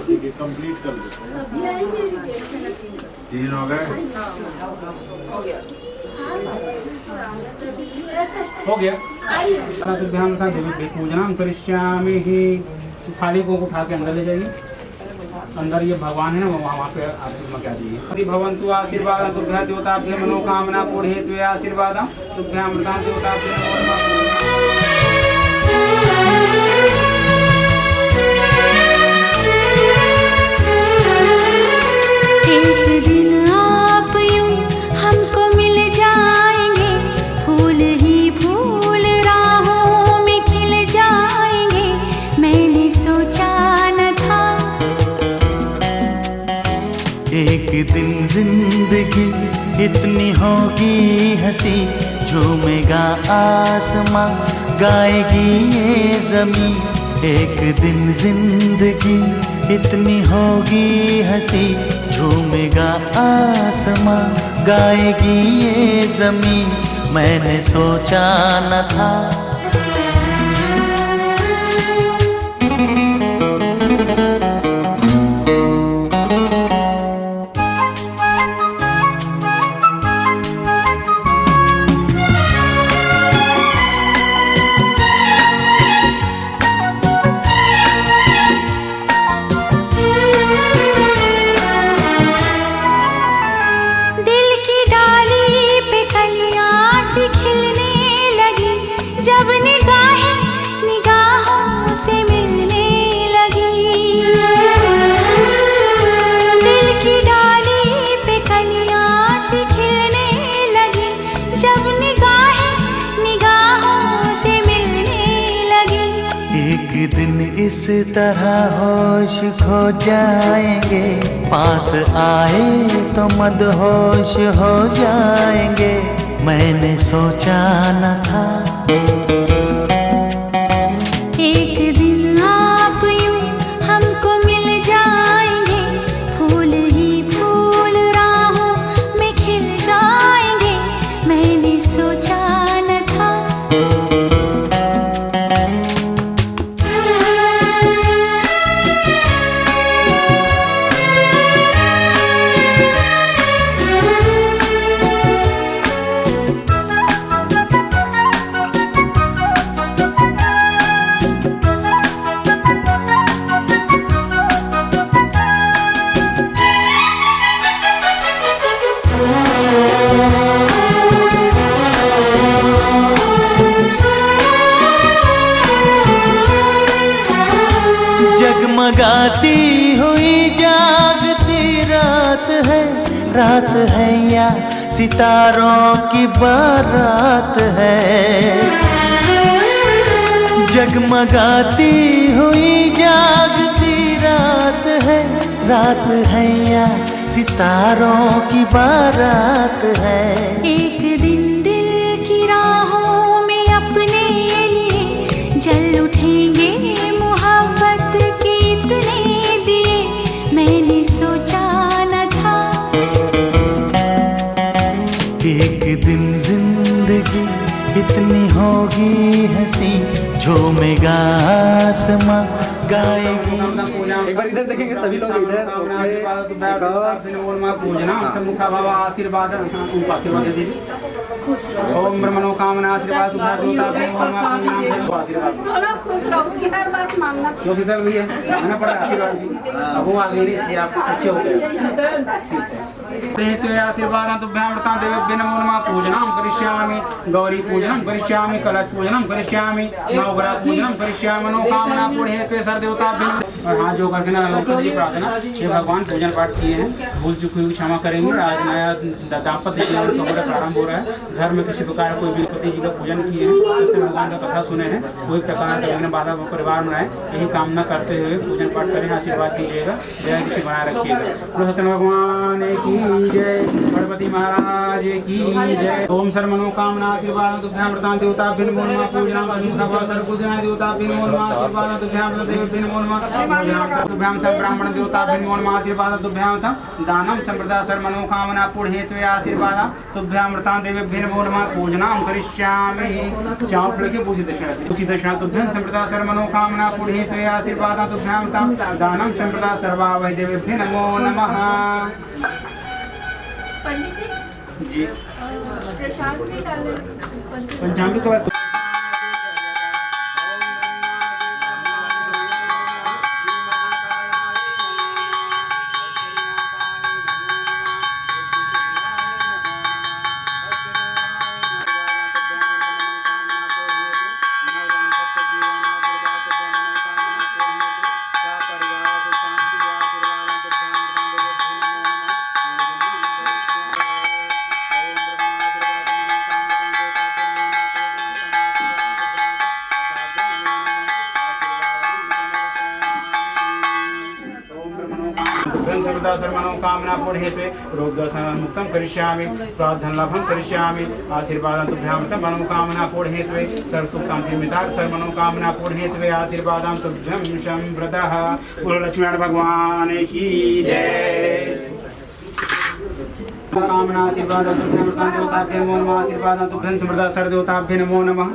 ठीक है कंप्लीट कर दो। 3 हो गए
हो गया। तुभ्याम प्रतां देवी पूजनाम करिष्यामि। थाली को उठा के अंदर ले जाइए। अंदर ये भगवान है ना वहाँ पे आशीर्वाद क्या दीजिए। हरि भवन्तु आशीर्वाद तुभ्यां देवताभ्य मनोकामना पूर्णेत्वे आशीर्वाद तुभ्यां प्रतां देवताभ्य नमो नमः।
एक दिन आप यूं हमको मिल जाएंगे, फूल ही फूल राहों में खिल जाएंगे, मैंने सोचा न था।
एक दिन जिंदगी इतनी होगी हंसी, झूमेगा आसमां गाएगी ये जमीन। एक दिन जिंदगी इतनी होगी हंसी, झूमेगा आसमां गाएगी ये जमीन, मैंने सोचा न था।
जब निगाहें निगाहों से मिलने लगी, दिल की डाली पे कलियां सी खिलने लगी, जब निगाहें निगाहों से मिलने लगी।
एक दिन इस तरह होश खो जाएंगे, पास आए तो मदहोश हो जाएंगे, मैंने सोचा न था।
एक दिन आप यूं हमको मिल जाएंगे, फूल ही फूल राहों में खिल जाएंगे, मैंने सोचा न था।
जगमगाती हुई जागती रात है, रात है या सितारों की बारात है। जगमगाती हुई जागती रात है, रात है या सितारों की बारात है।
एक दिन दिल की राहों में अपने लिए जल उठेंगे, मोहब्बत के इतने दिए, मैंने सोचा न था।
एक दिन जिंदगी इतनी होगी हंसी, झूमेगा आसमां गाएगी।
एक बार इधर देखेंगे सभी लोग इधर।
पूजना सन्मुखा भव आशीर्वाद, उनको आशीर्वाद दे दीजिए। ओम मनोकामना आशीर्वाद
दोनों खुश रहो, उसकी हर बात मानना।
जो किधर भी है ना पड़ा आशीर्वाद भी, अब वो आगे नहीं आप अच्छे हो गए। आशीर्वाद तुभ्यां प्रतां देवेभ्यो नमो नमः पूजनां करिष्यामि। गौरी पूजनं करिष्यामि, कलश पूजनं करिष्यामि, नवग्रह पूजनं करिष्यामि, मनोकामना पूर्णेत्वे सर्वदेवताभ्यो। और हाथ जो करके ना प्रार्थना, ये भगवान पूजन पाठ किए हैं, भूल चुकी हुई क्षमा करेंगे। आज नया दाम्पत्य जीवन का प्रारंभ हो रहा है। घर में किसी प्रकार कोई भी पति जी का पूजन किए हैं, कृष्ण भगवान का कथा सुने हैं, कोई प्रकार का विघ्न बाधा परिवार में आए, यही कामना करते हुए पूजन पाठ करें। आशीर्वाद दीजिएगा, जय ऋषि बनाए रखिएगा। भगवान की जय, गणपति महाराज की जय। ओम सर्व मनोकामना आशीर्वाद तुभ्यां व्रतां देवताभ्यो नमो नमः पूजनां समुखभव सर्वपूजनाय देवताभ्यो नमो नमः आशीर्वाद तुभ्यां देवताभ्यो नमो नमः पूजनां तुभ्यां तं ब्राह्मण देवताभ्यो नमो नमः आशीर्वाद तुभ्यां तं दानं संप्रदा सर्व मनोकामना पूर्णेत्वे आशीर्वाद तुभ्यां व्रतां देवेभ्यो नमो नमः पूजनां करिष्यामि। चाव लगे पूजी दक्षिणा तुभ्यां संप्रदा सर्व मनोकामना पूर्णेत्वे आशीर्वाद तुभ्यां तं दानं संप्रदा सर्वा वै देवेभ्यो नमो नमः।
पंडित
जी
प्रसाद में डाले
पंचांग के बाद मनोकामना पूर्णेत्वे रोगदोषमुक्तं करिष्यामि स्वाधन लाभं करिष्यामि आशीर्वादं तुभ्यां मनोकामना पूर्णेत्वे सर्वसुख शांति मितात् सर्व मनोकामना पूर्णेत्वे आशीर्वादं तुभ्यं संप्रदः। बोलो लक्ष्मीनारायण भगवान की जय। कामना आशीर्वाद तुभ्यं देवताभ्यो नमो नमः आशीर्वाद तुभ्यं समृद्ध सर्व देवताभ्यो नमो नमः।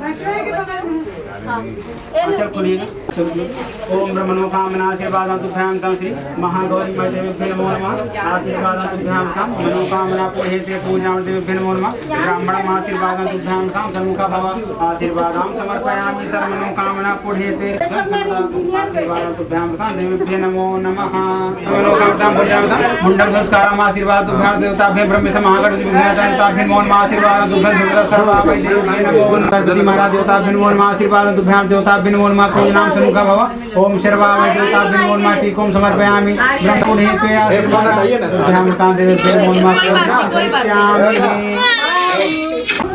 चल खुलिए ओम ब्रह्मणोकामना आशीर्वाद तुभ्यां तं श्री महागौरी देवेभ्यो नमो नमः आशीर्वाद तुभ्यां तं मनोकामना पूर्णेत्वे पूजां देवेभ्यो नमो नमः ब्राह्मणम् आशीर्वाद तुभ्यां तं सन्मुखा भव आशीर्वादां समर्पयामि सर्व मनोकामना पूर्णेत्वे आशीर्वाद तुभ्यां तं देवेभ्यो नमो नमः। मनोकामनां पूजां तं मुंडन संस्कारम् आशीर्वाद तुभ्यां देवताभ्यो ब्रह्म महागणपति देवताभ्यो नमो नमः आशीर्वाद तुभ्यं सर्वा वै देवेभ्यो नमो नमः सरस्वती महाराज देवताभ्यो नमो नमः आशीर्वाद तुभ्यां देवताभ्यो नमो नमः पूजनां सन्मुखा भव ओम सर्वा वै देवताभ्यो नमो नमः टीकों समर्पयामि ब्रह्मपुण्येत्वे आशीर्वाद तुभ्यां तं देवेभ्यो नमो नमः करिष्यामि।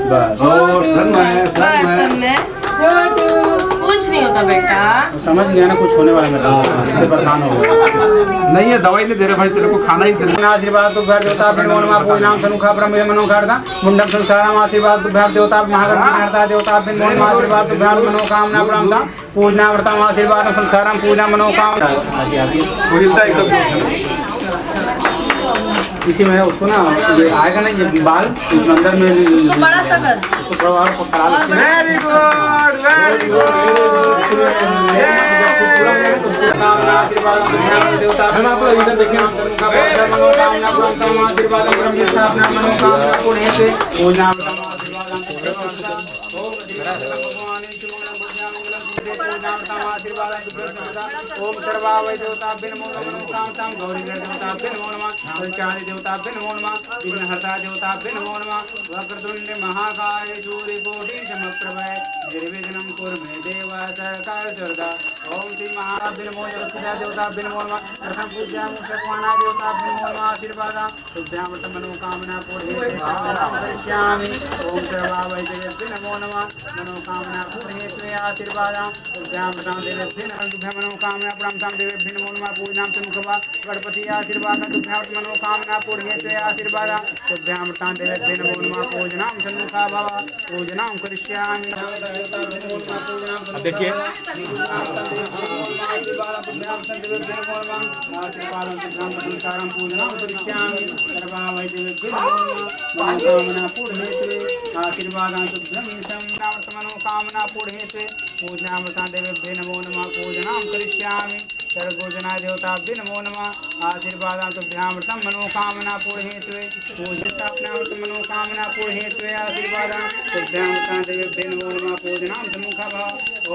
बस
कुछ नहीं होता बेटा,
समझ गया ना, कुछ होने वाला मेरा इससे परेशान हो गया।
नहीं है दवाई नहीं दे रहे भाई, तेरे को खाना ही दे रहे।
आशीर्वाद तुभ्यां देवताभ्यो नमो नमः पूजनां सन्मुखा ब्रह्म मनोकामना मुंडं संस्कारम् आशीर्वाद तुभ्यां देवताभ्यो महागणपति देवताभ्यो नमो नमः आशीर्वाद तुभ्यां मनोकामना प्राप्ता पूजना व्रतम् आशीर्वाद संस्कारं पूजा मनोकामना इसी में उसको ना ये आएगा ना ये बाल इस अंदर में
तो बड़ा सा कर
उसको प्रभाव करा लेते हैं।
वेरी गुड वेरी
ओम सर्वा वै देवताभ्यो नमो नमः गौरी देवताभ्यो नमो नमः पंचाली देवताभ्यो नमो नमः विघ्नहर्ता देवताभ्यो नमो नमः वक्रतुंड महाकाय सूर्यकोटि समप्रभ निर्विघ्नं कुरु मे देव सर्वदा। ओम श्री महाभ्यो नमो नमः देवताभ्यो नमो नमः प्रथम पूज्यां भगवाना देवताभ्यो नमो नमः आशीर्वाद तुभ्यां मनोकामना पूर्णेत्वे ओम सर्वा वै देवेभ्यो नमो नमः मनोकामना पूर्णेत्वे आशीर्वाद तुभ्यां देवेभ्यो नमः मनोकामना प्राप्तां देवेभ्यो नमो नमः पूजनां सन्मुखा गणपति आशीर्वाद तुभ्यां मनोकामना पूर्णेत्वे आशीर्वाद तुभ्यां देवेभ्यो नमो नमः पूजनां सन्मुखा भव पूजनां करिष्यामि। देखिए पूजनां करिष्यामि सर्वा वै देवेभ्यो मनोकामना पूर्णेत्वे आशीर्वादां तुभ्यं मनोकामना पूर्णेत्वे पूजनां देवेभ्यो नमो नमः पूजनां करिष्यामि सर्वभूजनाय देवताभ्यो नमो नमः आशीर्वादां तुभ्यां मनोकामना पूर्णेत्वे पूजिताभ्यां मनोकामना पूर्णेत्वे आशीर्वादां तुभ्यां देवेभ्यो नमो नमः पूजनां सन्मुखा भव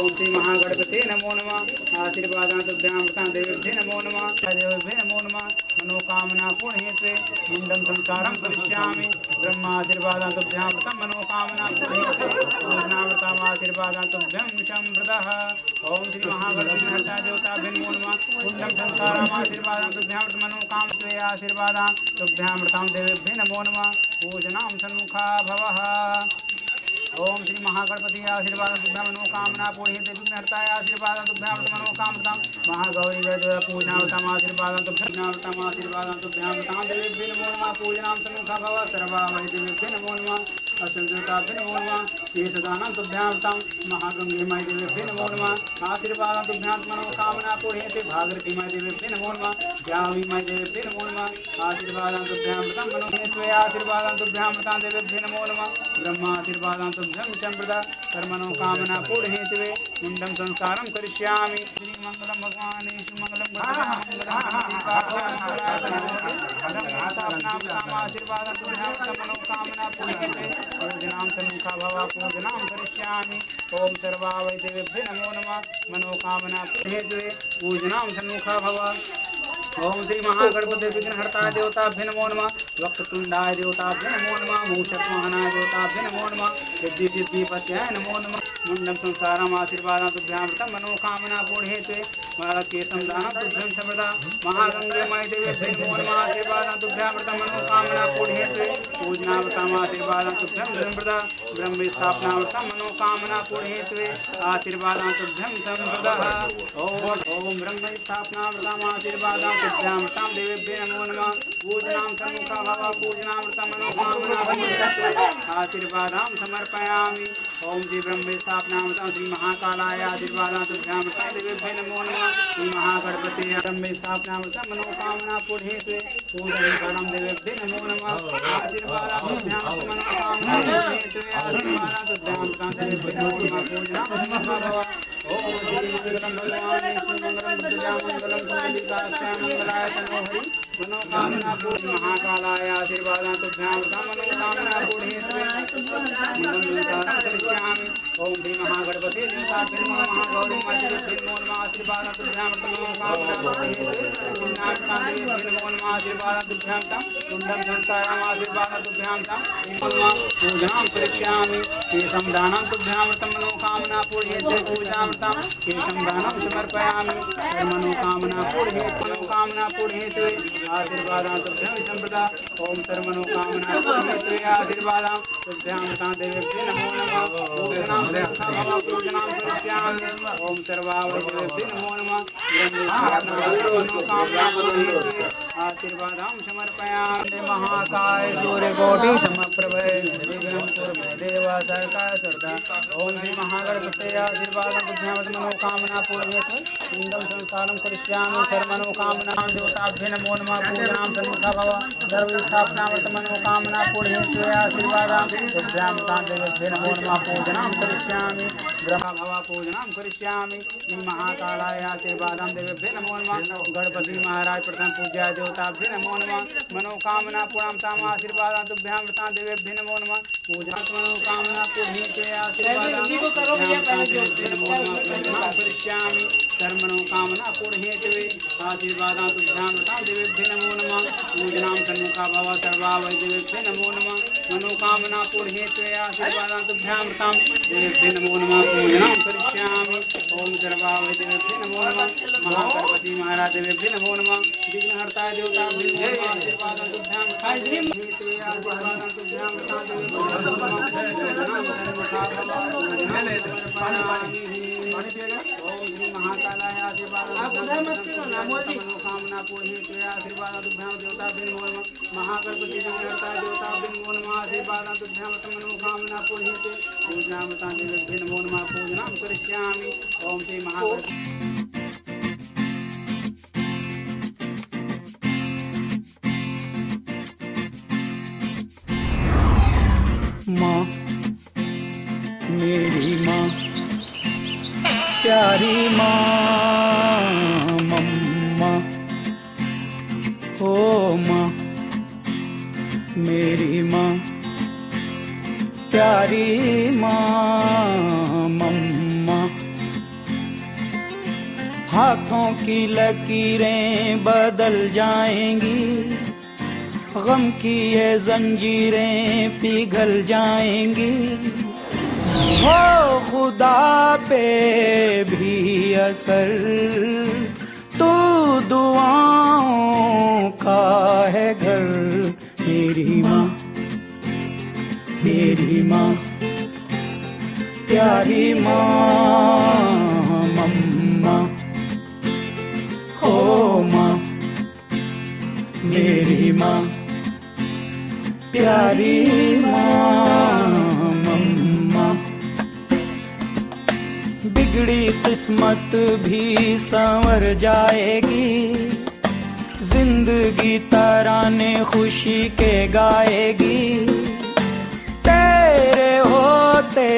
ओम श्री महागणपते नमो नमः आशीर्वादां तुभ्यां देवेभ्यो नमो नमः देवेभ्यो नमो नमः मनोकामना पूर्णेत्वे मुंडं संस्कारं करिष्यामि ब्रह्माशीर्वादां तुभ्यां मनोकामना पूर्णेत्वे पूजनाव्रताम् आशीर्वादां तुभ्यं संप्रदः। ओम श्री महागणपति देवताभ्यो नमो नमः मुंडं संस्कारम् आशीर्वादां तुभ्यां मनोकामत्वे आशीर्वादां तुभ्यामृतां देवेभ्यो नमो नमः पूजनां सन्मुखा भवः। ओम श्री महागणपति आशीर्वाद तुभ्यां मनोकामना पूर्णेत्वे विघ्नहर्ताय आशीर्वाद तुभ्यां मनोकामनां महागौरी पूजनामृतम आशीर्वादं तुभ्यं आशीर्वादं तुभ्यं तां देवीभ्यो नमो नमः पूजनां तन्मुखा भव सर्वा वै देवीभ्यो नमो नमः असंजताभ्यो नमो नमः तीर्थदानं तुभ्यं तं महागंगे मय देवीभ्यो नमो नमः आशीर्वादं तुभ्यं मनोकामना पूर्णयते भागीरथी मय देवीभ्यो नमो नमः जाह्नवी मय देवीभ्यो नमो नमः आशीर्वादं तुभ्यं तं मनोहेत्वे आशीर्वादं तुभ्यं तां देवीभ्यो नमो नमः ब्रह्मा आशीर्वादं तुभ्यं चंप्रदा सर्वमनोकामना पूर्णहेतवे मुंडं संस्कारं करिष्यामि श्री मंगलम भगवानेषु मंगलम आशीर्वादं तुभ्यं मनोकामना पूर्णहेतवे पूजनां तन्मुखा भव पूजनां करिष्यामि ओम सर्वा वै देवेभ्यो नमो नमः मनोकामना पूर्णहेतवे पूजनां तन्मुखा भव ओम श्री महागणपति विघ्नहर्ताय देवताभ्यो नमो नमः वक्रतुंडाय देवताभ्यो नमो नमः मूषकवाहनाय देवताभ्यो नमो नमः सिद्धि सिद्धिपत्याय नमो नमः मुंडं संसारम आशीर्वादं तुभ्यामृतं मनोकामना पूर्णहेतवे केशं दानं तुभ्यं सर्वदा महागंगे मय देवीभ्यो नमो नमः आशीर्वादं तुभ्यामृतं मनोकामना पूर्णहेतवे पूजनामृतम् आशीर्वादं तुभ्यं सर्वदा ब्रह्म स्थापनामृतं मनोकामना पूर्णहेतवे आशीर्वादं तुभ्यं सर्वदा ओम ब्रह्म स्थापनामृतम् आशीर्वादं तुभ्यामृतं देवीभ्यो नमो नमः पूजनां तन्मुखा भव पूजनामृतं मनोकामना पूर्णहेतवे आशीर्वादं समर्पयामि ओम श्री ब्रह्म स्थापनामृतं श्री महाकालाय आशीर्वादं तुभ्यामृतं देवीभ्यो नमो नमः श्री महागणपति ब्रह्म स्थापनामृतं मनोकामना पूर्णहेतवे पूजनां देवीभ्यो नमो नमः आशीर्वादं तुभ्यामृतं मनोकामना पूर्णहेतवे आशीर्वादं तुभ्यामृतं देवीभ्यो नमो नमः पूजनां तन्मुखा भव ओम श्री मंगलम भगवान मंगलम बुद्धाय मंगलम कुंडलिकाक्षाय मंगलाय तनोहरि मनोकामना पूर्ण महाकालाय आशीर्वादं तुभ्यामृतं मनोकामना पूर्णहेतवे ओम श्री महागणपति देवताभ्यो नमः महागौरी महेश्वरी नमो नमः आशीर्वादं तुभ्यामृतं मनोकामना पूर्णहेतवे पूजनामृतं देवीभ्यो नमो नमः आशीर्वादं तुभ्यामृतं कुंडं संस्कारम् आशीर्वादं तुभ्यामृतं पूजनां करिष्यामि केशं दानं तुभ्यामृतं मनोकामना पूर्णहेतवे पूजनामृतं केशं दानं समर्पयामि मनोकामना पूर्णहेतवे आशीर्वादं तुभ्यं संप्रदा ओम सर्वमनोकामना पूर्णहेतवे आशीर्वादं तुभ्यामृतं देवीभ्यो नमो नमः पूजनां करिष्यामि ओम सर्वा वै देवीभ्यो नमो नमः आशीर्वादं समर्पयामि महाकाय सूर्यकोटि समप्रभे निर्विघ्नं कुरु मे देव सर्वकार्य सर्वदा ओम श्री महागणपते आशीर्वादं तुभ्यामृतं मनोकामना पूर्णहेतवे कुंडं संस्कारं करिष्यामि सर्वमनोकामनां देवताभ्यो नमो नमः पूजनां तन्मुखा भव सर्वस्थापनामृतं मनोकामना पूर्णहेतवे आशीर्वादं तुभ्यामृतं देवीभ्यो नमो नमः पूजनां करिष्यामि ब्रह्म भव पूजनां करिष्यामि श्री महाकालाय आशीर्वादं देवीभ्यो नमो नमः गणपति महाराज प्रथम पूज्याय देवताभ्यो नमो नमः मनोकामना पूर्णताम् आशीर्वादं तुभ्यामृतं देवीभ्यो नमो नमः पूजनां मनोकामना पूर्णहेतवे आशीर्वादं देवीभ्यो नमो नमः पूजनां करिष्यामि सर्वमनोकामना पूर्णहेतवे आशीर्वादं तुभ्यामृतं देवीभ्यो नमो नमः पूजनां तन्मुखा भव सर्वा वै देवीभ्यो नमो नमः मनोकामना पूर्णहेतवे आशीर्वादं तुभ्यामृतं देवीभ्यो नमो नमः पूजनां करिष्यामि ओम सर्वा वै देवीभ्यो नमो नमः महागणपति महाराज देवीभ्यो नमो नमः विघ्नहर्ताय देवताभ्यो नमो नमः आशीर्वादं तुभ्यामृतं देवीभ्यो आशीर्वादं तुभ्यामृतं देवीभ्यो नमो नमः पूजनां तन्मुखा भव ओम श्री महाकालाय आशीर्वादं मनोकामना पूर्णहेतवे आशीर्वादं तुभ्यां देवताभ्यो नमो नमः महागणपति विघ्नहर्ताय देवताभ्यो नमो नमः आशीर्वादं तुभ्यामृतं मनोकामना पूर्णहेतवे पूजनामृतं देवीभ्यो नमो नमः पूजनां करिष्यामि ओम श्री महागणपति
माँ मेरी माँ प्यारी माँ मम्मा ओ माँ मेरी माँ प्यारी माँ मम्मा हाथों की लकीरें बदल जाएंगी गम की ये जंजीरें पिघल जाएंगी हो खुदा पे भी असर तो दुआओं का है घर मेरी माँ प्यारी माँ मम्मा हो मेरी माँ प्यारी माँ मम्मा। बिगड़ी किस्मत भी संवर जाएगी, जिंदगी तराने खुशी के गाएगी। तेरे होते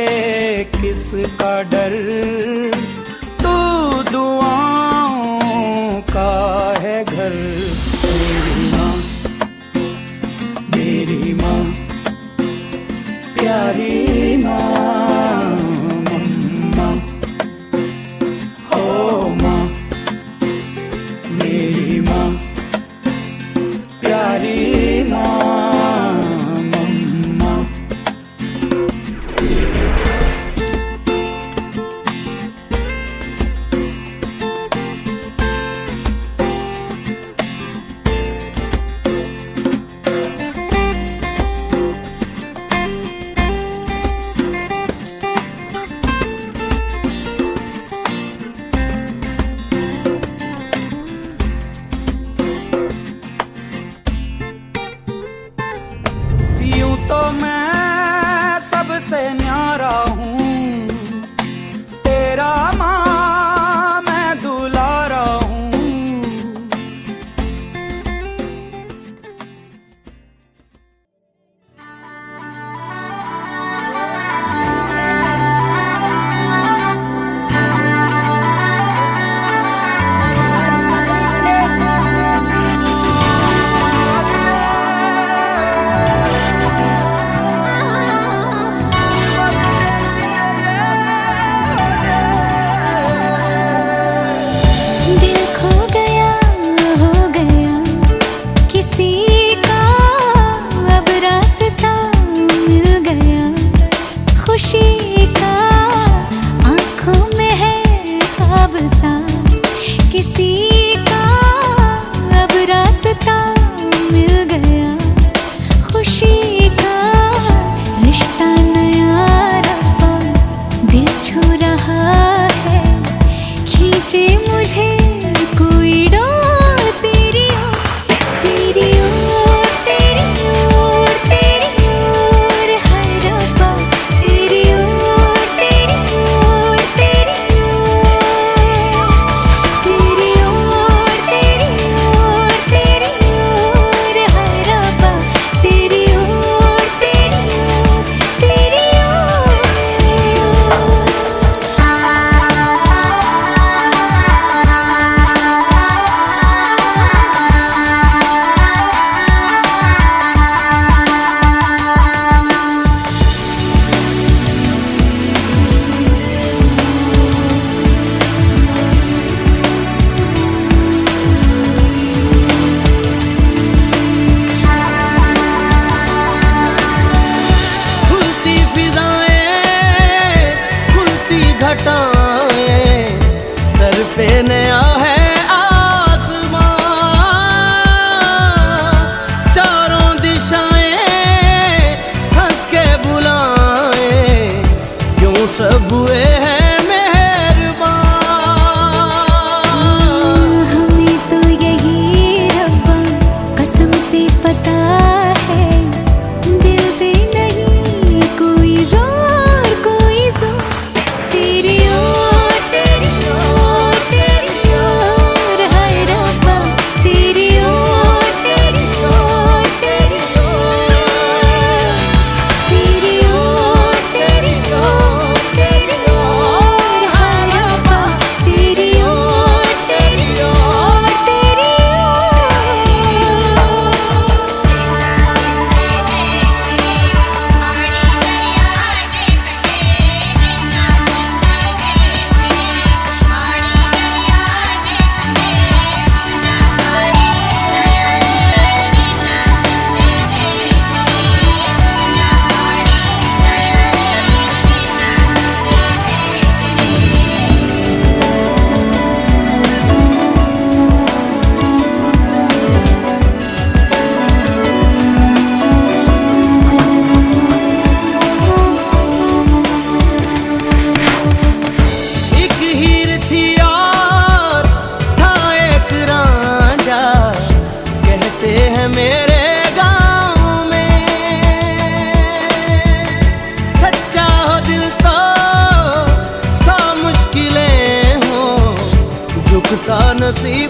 किसका डर, तू दुआओं का है घर। मेरी माँ प्यारी माँ मम्मा। ओ माँ मेरी माँ प्यारी माँ मम्मा।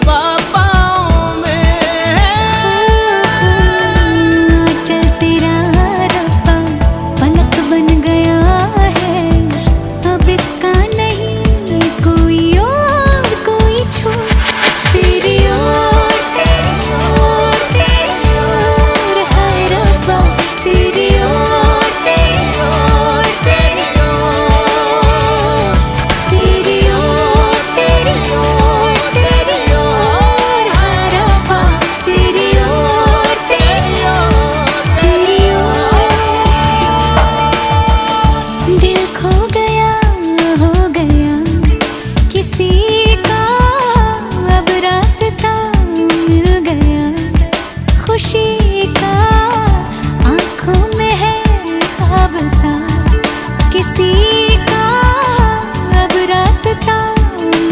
पापाओं में।
चल तेरा रब्बा पलक बन गया है, अब इसका नहीं कोई और कोई छोड़। तेरी ओर हाय रब्बा, तेरी ओर तेरी ओर तेरी ओर, तेरी ओर तेरी ओर तेरी ओर हाय रब्बा, तेरी ओर तेरी ओर तेरी ओर। दिल खो गया हो गया किसी का, अब रास्ता मिल गया खुशी का। आँखों में है ख्वाब सा किसी का, अब रास्ता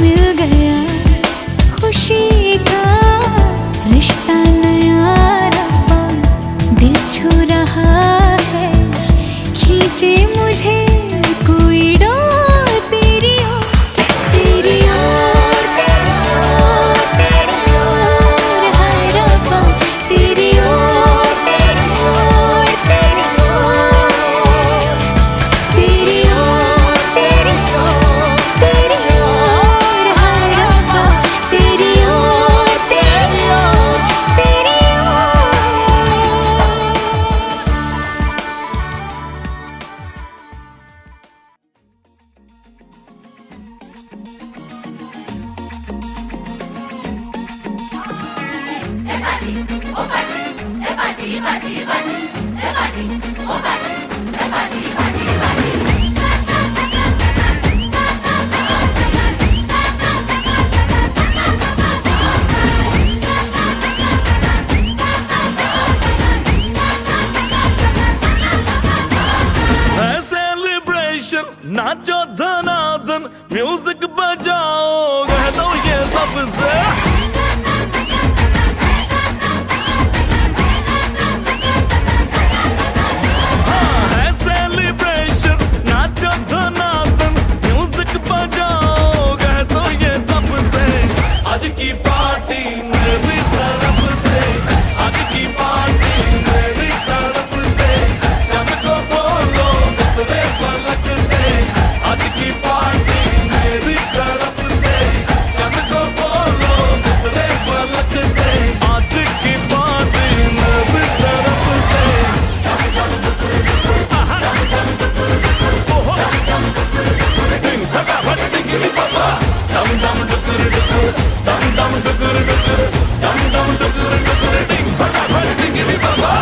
मिल गया खुशी का। रिश्ता नया रब्बा दिल छू रहा है, खींचे मुझे कोई डोर। तेरी ओर तेरी ओर तेरी ओर हाय रब्बा, तेरी ओर तेरी ओर तेरी ओर, तेरी ओर तेरी ओर तेरी ओर हाय रब्बा, तेरी ओर तेरी ओर तेरी
है सेलिब्रेशन, नाचो धनाधन, म्यूजिक बजाओ, कह दो ये सबसे। हाँ, है सेलिब्रेशन, नाचो धनाधन, म्यूजिक बजाओ, कह दो ये सबसे। आज की पार्टी मेरी तरफ से, आज की पार्टी मेरी तरफ से। चंद को बोलो उतरे पलक से, आज की पार्टी मेरी तरफ से। चंद को बोलो उतरे पलक से, आज की पार्टी मेरी तरफ से। आहा। ओहो। डिंग धका भट डिंगी बाबा, डम डम डुकुर डुकुर, डम डम डुकुर डुकुर, डम डम डुकुर डुकुर, डिंग धका भट डिंगी बाबा।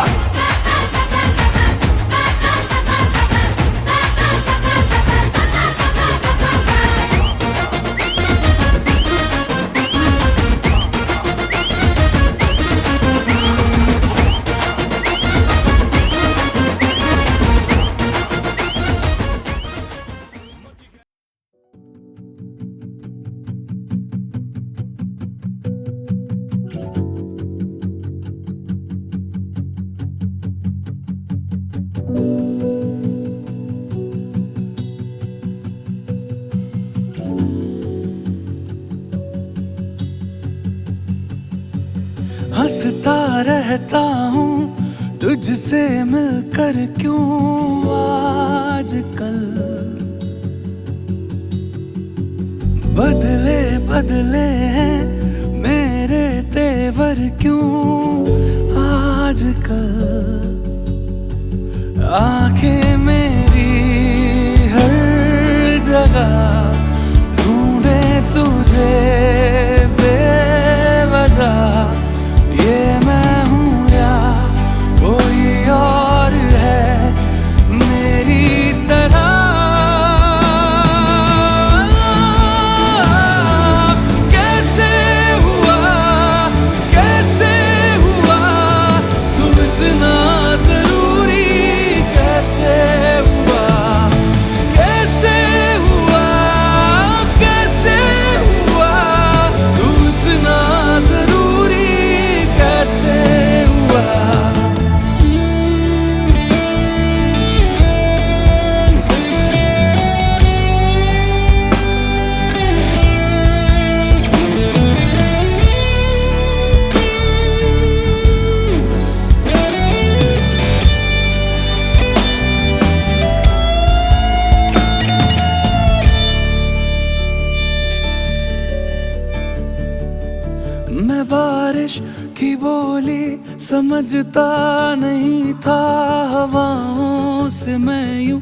हंसता रहता हूँ तुझसे मिलकर, क्यों आजकल बदले बदले हैं मेरे तेवर, क्यों आजकल। आंखें मेरी हर जगह ढूंढे तुझे बेवजह, ये मैं हूँ या कोई और है मेरी तरह। कैसे हुआ तुम इतना जरूरी, कैसे हुआ
मैं बारिश की बोली समझता नहीं था, हवाओं से मैं यूं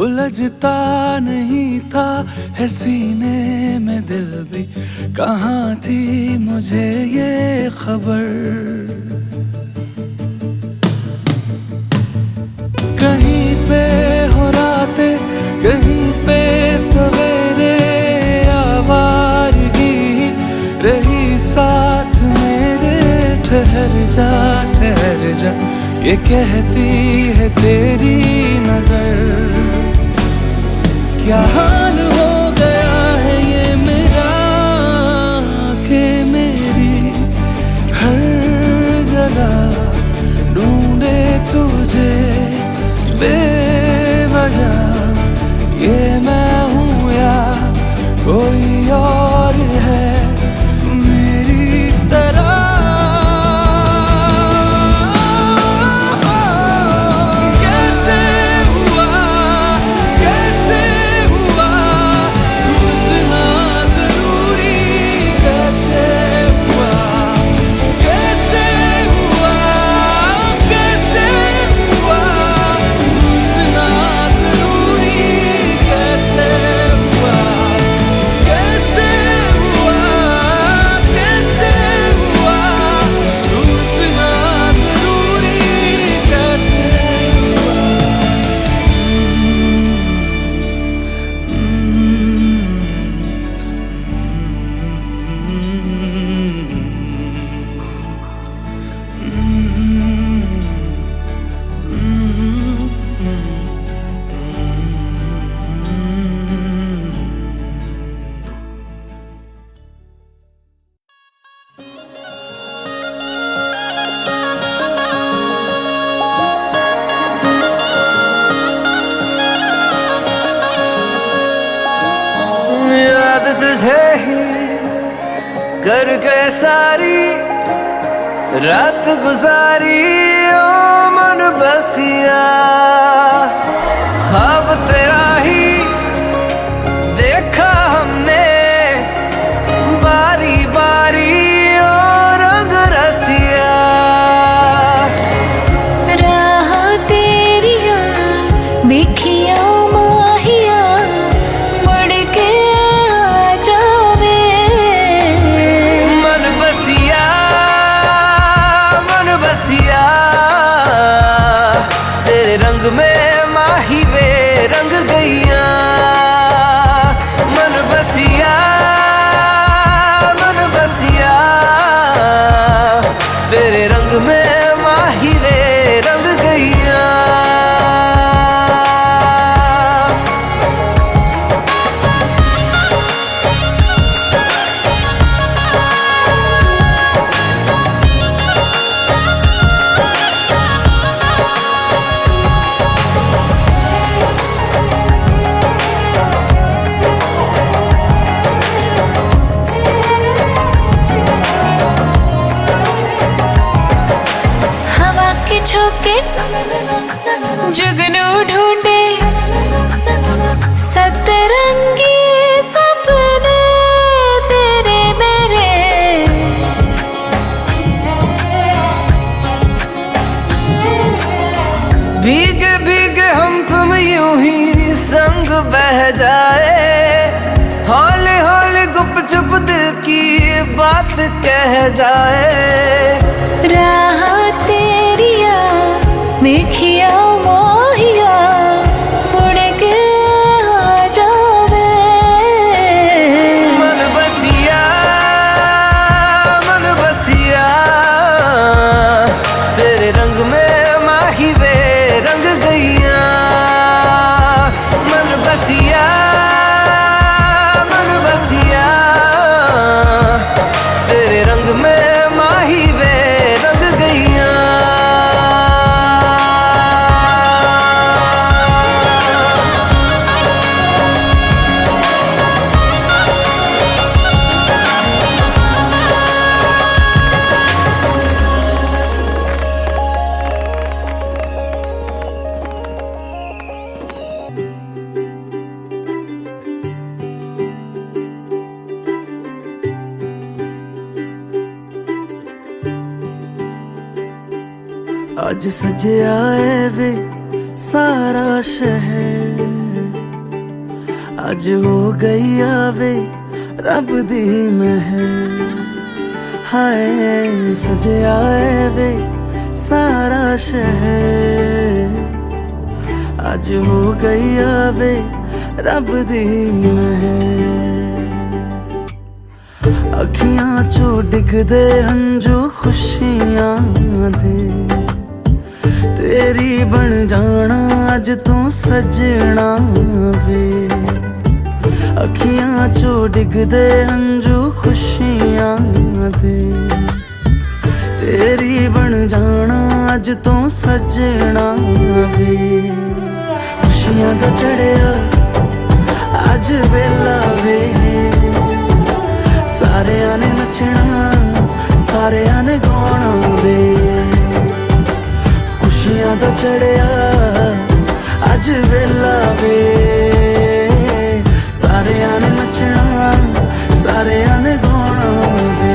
उलझता नहीं था, है सीने में दिल भी कहाँ थी मुझे ये खबर। कहीं पे हो रातें, कहीं पे सवेरे, आवारगी रही साथ मेरे। ठहर जा ये कहती है तेरी नजर। क्या हाल हो गया है ये मेरा कि मेरी हर जगह ढूंढे तुझे बेवजह। ये मैं हूँ या कोई और है मेरी तरह। कैसे हुआ तू इतना जरूरी। कैसे हुआ तू इतना जरूरी। कैसे हुआ तू इतना जरूरी। कैसे याद तुझे ही करके सारी रात गुजारी। ओ मन बसिया ख्वाब तेरा ही देखा हमने बारी बारी। ओ रंग रसिया
राह तेरिया बिखिया माहिया मुड़ के आ जावे।
मन बसिया तेरे रंग में माही वे रंग गईया। मन बसिया तेरे रंग में माही वे रंग गईया।
हवा के झोंके जुगनू ढूंढे सतरंगी सपने तेरे मेरे।
भीगे भीगे हम तुम यूं ही संग बह जाए। हौले हौले गुपचुप दिल की बात कह जाए।
राह तेरिया देखिया मोहिया मुड़ के आ जावे।
मन बसिया तेरे रंग में माही वे रंग गईया। मन बसिया तेरे रंग में माही वे रंग गईया।
आज सजया है वे सारा शहर, आज हो गई आवे रब दी महर। हाय सजया है वे सारा शहर, आज हो गई आवे रब दी महर। अखियां चो डिगदे हंजू खुशियां दे, तेरी बन जाना अज तू सजना वे। अखियां चो डिगदे हंजू खुशियां दे, तेरी बन जाना अज तू सजना वे। खुशियां दा चढ़िया अज वेला वे, सारियां ने नचना सारियां ने गाना वे। खुशियां दा चढ़िया अज वेला वे, सारियां ने नचना सारियां ने गाना वे।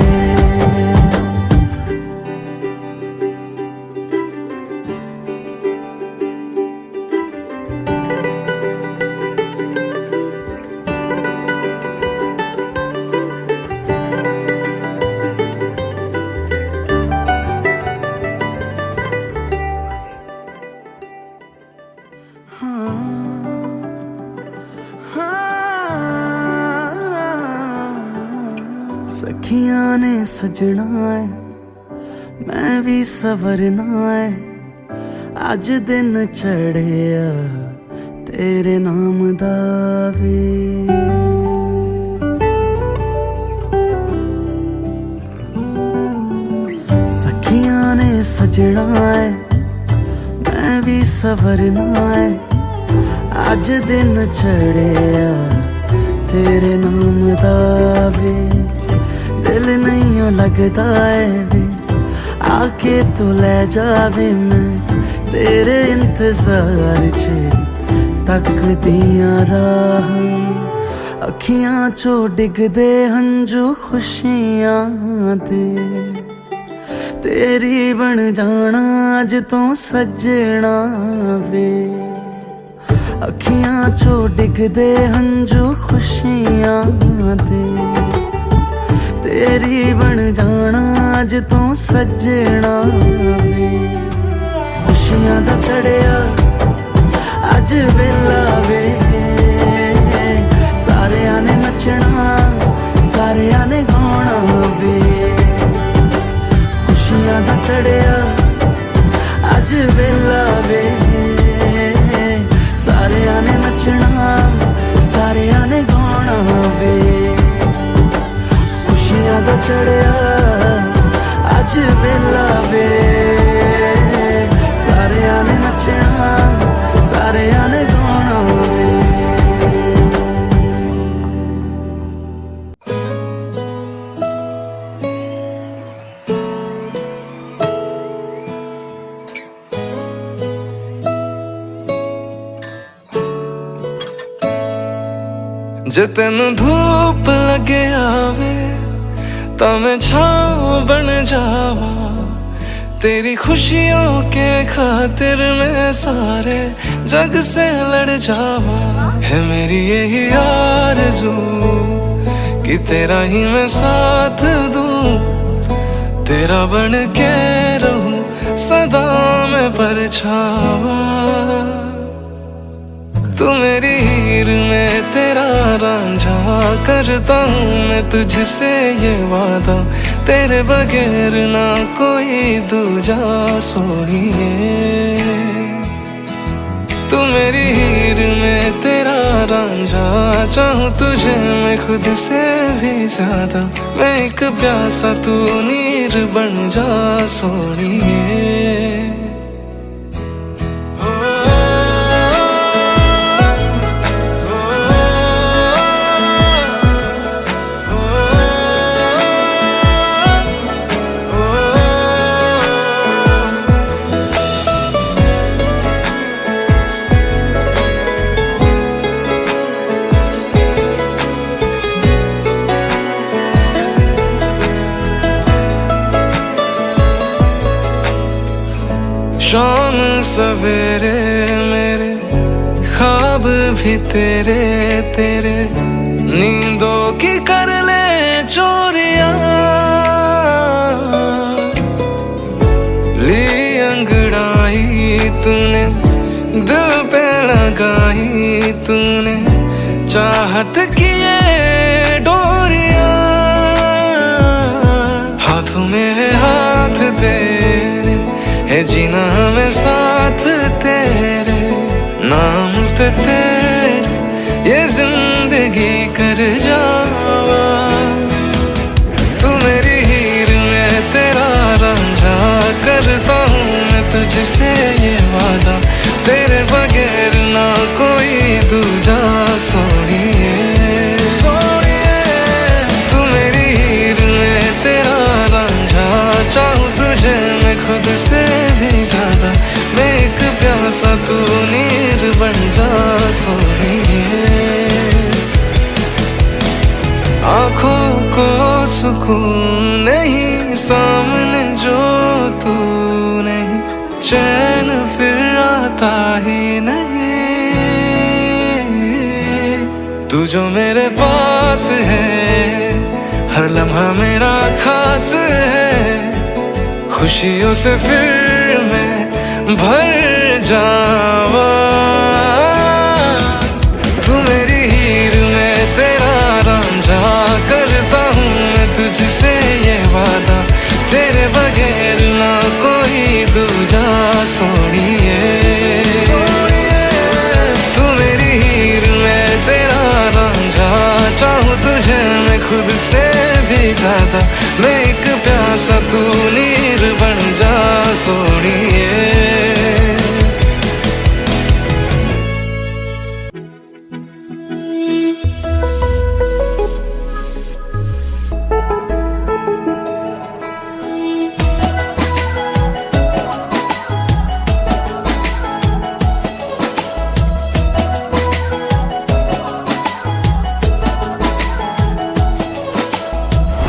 सखियां ने सजना है मैं भी सवरना है, अज दिन चढ़िया तेरे नाम दा वे। सखियां ने सजना है मैं भी सवरना है, अज दिन चढ़िया तेरे नाम दा वे। दिल नहीं लगता है वे आके तू ले जावे, मैं तेरे इंतजार च तकदियां राह। अखियां चो डिगदे हंजू खुशियां दे, तेरी बन जाना अज तू सजना वे। अखियां चो डिगदे हंजू खुशियां दे, तेरी बन जाना अज तू सजना वे। खुशियां दा चढ़िया अज वेला वे, सारियां ने नचना सारियां ने गाना वे। खुशियां दा चढ़िया अज वेला वे, सारियां ने नचना सारियां ने गाना वे। खुशियां दा चढ़िया अज वेला वे, सारियां ने नचना सारियां ने गाना वे।
जे तेनू धूप लगे आवे तां मैं छाँव बन जावा, तेरी खुशियों के खातिर मैं सारे जग से लड़ जावा। है मेरी यही आरज़ू कि तेरा ही मैं साथ दूं, तेरा बन के रहूं सदा मैं परछावा। तू मेरी हीर में तेरा रांझा, करता हूँ मैं तुझसे ये वादा, तेरे बगैर ना कोई दूजा सोहिए। तू मेरी हीर में तेरा रांझा, चाहूँ तुझे मैं खुद से भी ज्यादा। मैं एक प्यासा तू नीर बन जा सोनिए। शाम सवेरे मेरे ख्वाब भी तेरे तेरे, नींदों की कर ले चोरियां, ली अंगड़ाई तूने दिल पे लगाई तूने, चाहत की ये डोरियां, हाथों में है हाथ तेरे, है जीना में साथ तेरे, नाम पे तेरे ये जिंदगी कर जावा। तू मेरी हीर में तेरा रांझा, करता हूँ मैं तुझसे ये वादा, तेरे बगैर ना कोई दूजा सोनिए सोनिए। तू मेरी हीर में तेरा रांझा, चाहूँ तुझे मैं खुद से भी ज्यादा, मैं एक प्यासा तू नीर बन जा सोनिए। आँखों को सुकून नहीं सामने जो तू नहीं, चैन फिर आता ही नहीं। तू जो मेरे पास है हर लम्हा मेरा खास है, खुशियों से फिर मैं भर जावा। तू मेरी हीर में तेरा रांझा, करता हूँ मैं तुझसे ये वादा, तेरे बगैर ना कोई दूजा सोनिए सोनिए। तू मेरी हीर में तेरा रांझा, चाहूँ तुझे मैं खुद से भी ज्यादा, मैं एक प्यासा तू नीर बन जा सोनिए।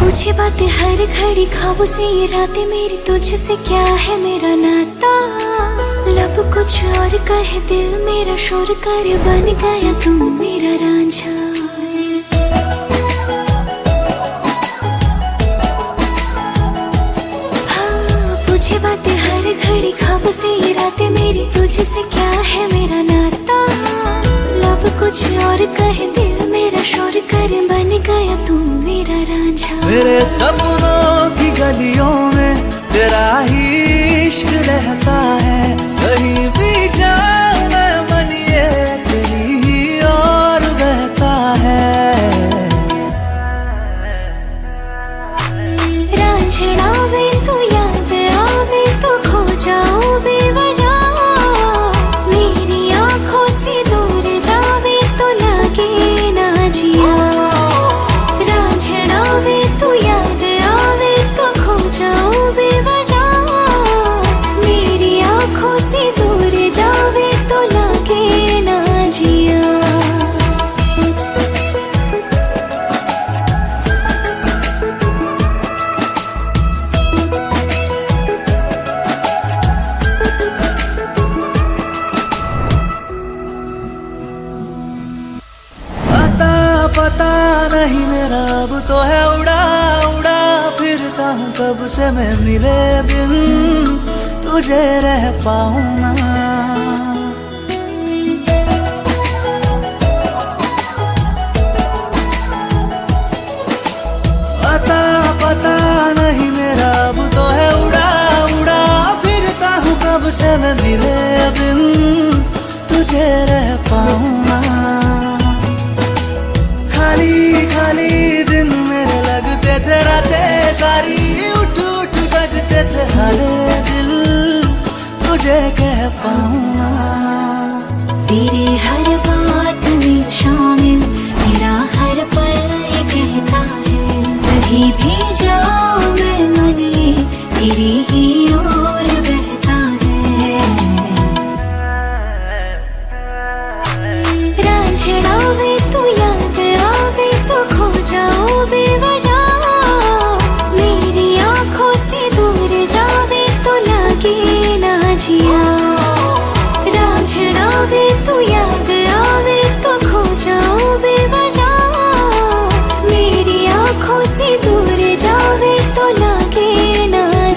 पूछे बातें हर घड़ी ख्वाबों से, ये रातें मेरी तुझसे क्या है मेरा नाता, लब कुछ और कहे दिल मेरा शोर करे, बन गया तू मेरा रांझा। हाँ पूछे बातें हर घड़ी ख्वाबों से, ये रातें मेरी तुझसे क्या है मेरा नाता, लब कुछ और कहे दिल मेरा शोर करे, बन गया तू मेरा रांझा।
मेरे सपनों की गलियों में तेरा ही इश्क रहता है, कहीं भी जाऊं मैं मन ये तेरी ही और बहता है।
रांझना वे तू याद आवे तो खो जाऊं बेवजह, मेरी आंखों से दूर जावे तो लगे ना जिया। रांझना वे तू याद आवे तो खो जाऊं बेवजह, मेरी आंखों से दूर जावे तो लगे ना जिया।
पता नहीं मेरा अब तो है उड़ा उड़ा फिरता हूँ, कब से मैं मिले बिन तुझे रह पाऊँ ना। पता नहीं मेरा अब तो है उड़ा उड़ा फिरता हूँ, कब से मैं मिले बिन तुझे रह पाऊँ ना। खाली खाली दिन मेरे लगते थे रातें सारी, उठ उठ जगते थे हारे दिल तुझे कह पाऊँ ना।
तेरी हर बात में शामिल मेरा हर पल ये कहता है, कहीं भी जाऊं मैं मन ये तेरी ही ओर बहता है। रांझना वे तू याद आवे तो खो जाऊं बेवजह, मेरी आंखों से दूर जावे तो लगे ना जिया।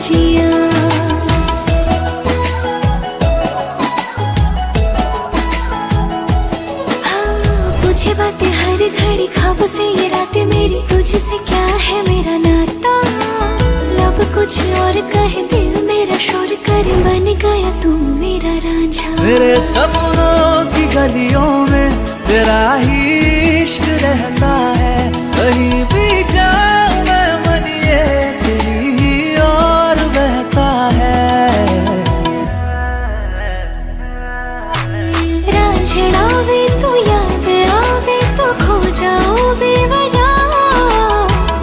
जिया। पूछे बातें हर घड़ी ख्वाबों से ये रातें मेरी, तुझसे क्या है मेरा नाता। लब कुछ और कहे दिल मेरा शोर करे, बन गया तू मेरा रांझा।
मेरे सपनों की गलियों में तेरा ही इश्क रहता है, कहीं भी जाऊं मैं मन ये तेरी ही और बहता है।
रांझना वे तू याद आवे तो खो जाओ बेवजह,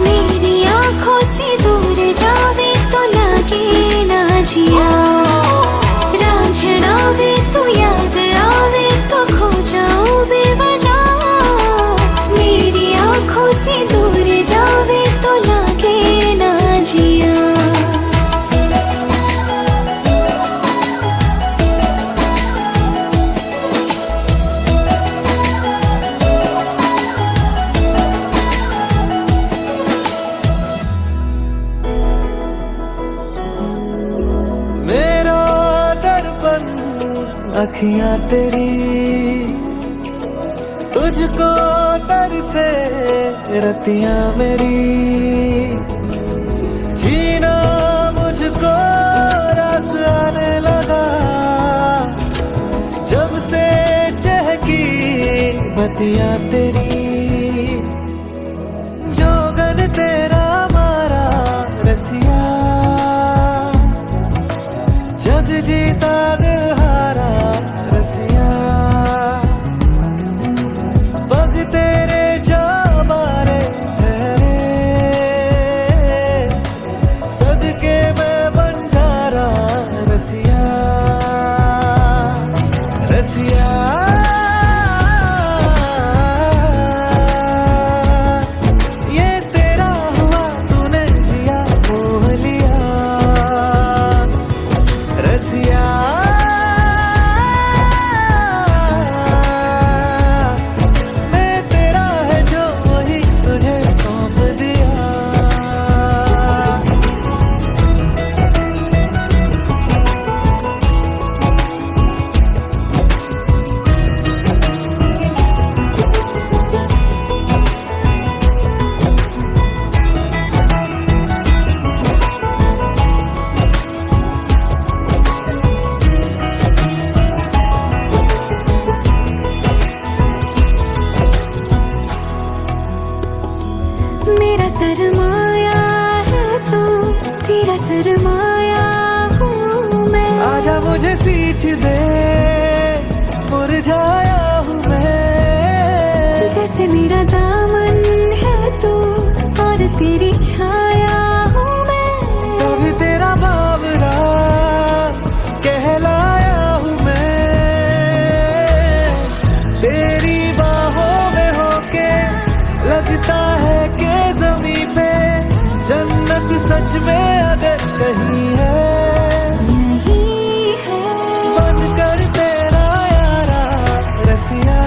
मेरी आंखों से दूर जावे तो लगे ना जिया। रांझना वे तू याद आवे तो खो जाओ बेवजह, मेरी आंखों से दूर जावे तो लगे ना जिया।
मेरा दर्पण अखियां तेरी, तुझको तरसे रतियां मेरी। जीना मुझको रस आने लगा, जब से चहकी बतियां तेरी। जोगन तेरा मारा रसिया, जग जीता दिल हारा रसिया। पग तेरे जा बारे ठहरे, सदके मैं बंजारा रसिया। रसिया ये तेरा हुआ तूने जिया मोह लिया। रसिया मैं तेरा है जो वही तुझे सौंप दिया।
मेरा सरमाया है तू, तेरा सरमाया हूँ मैं।
आजा मुझे सींच दे, मुरझाया हूँ मैं।
जैसे मेरा दामन है तू और तेरी छाया हूँ मैं।
तभी तेरा बावरा कहलाया हूँ मैं। तेरी बाहों में होके लगता है कि ज़मीं पे जन्नत सच में अगर कहीं है,
यही है
बनकर तेरा यारा रसिया।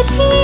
तुझे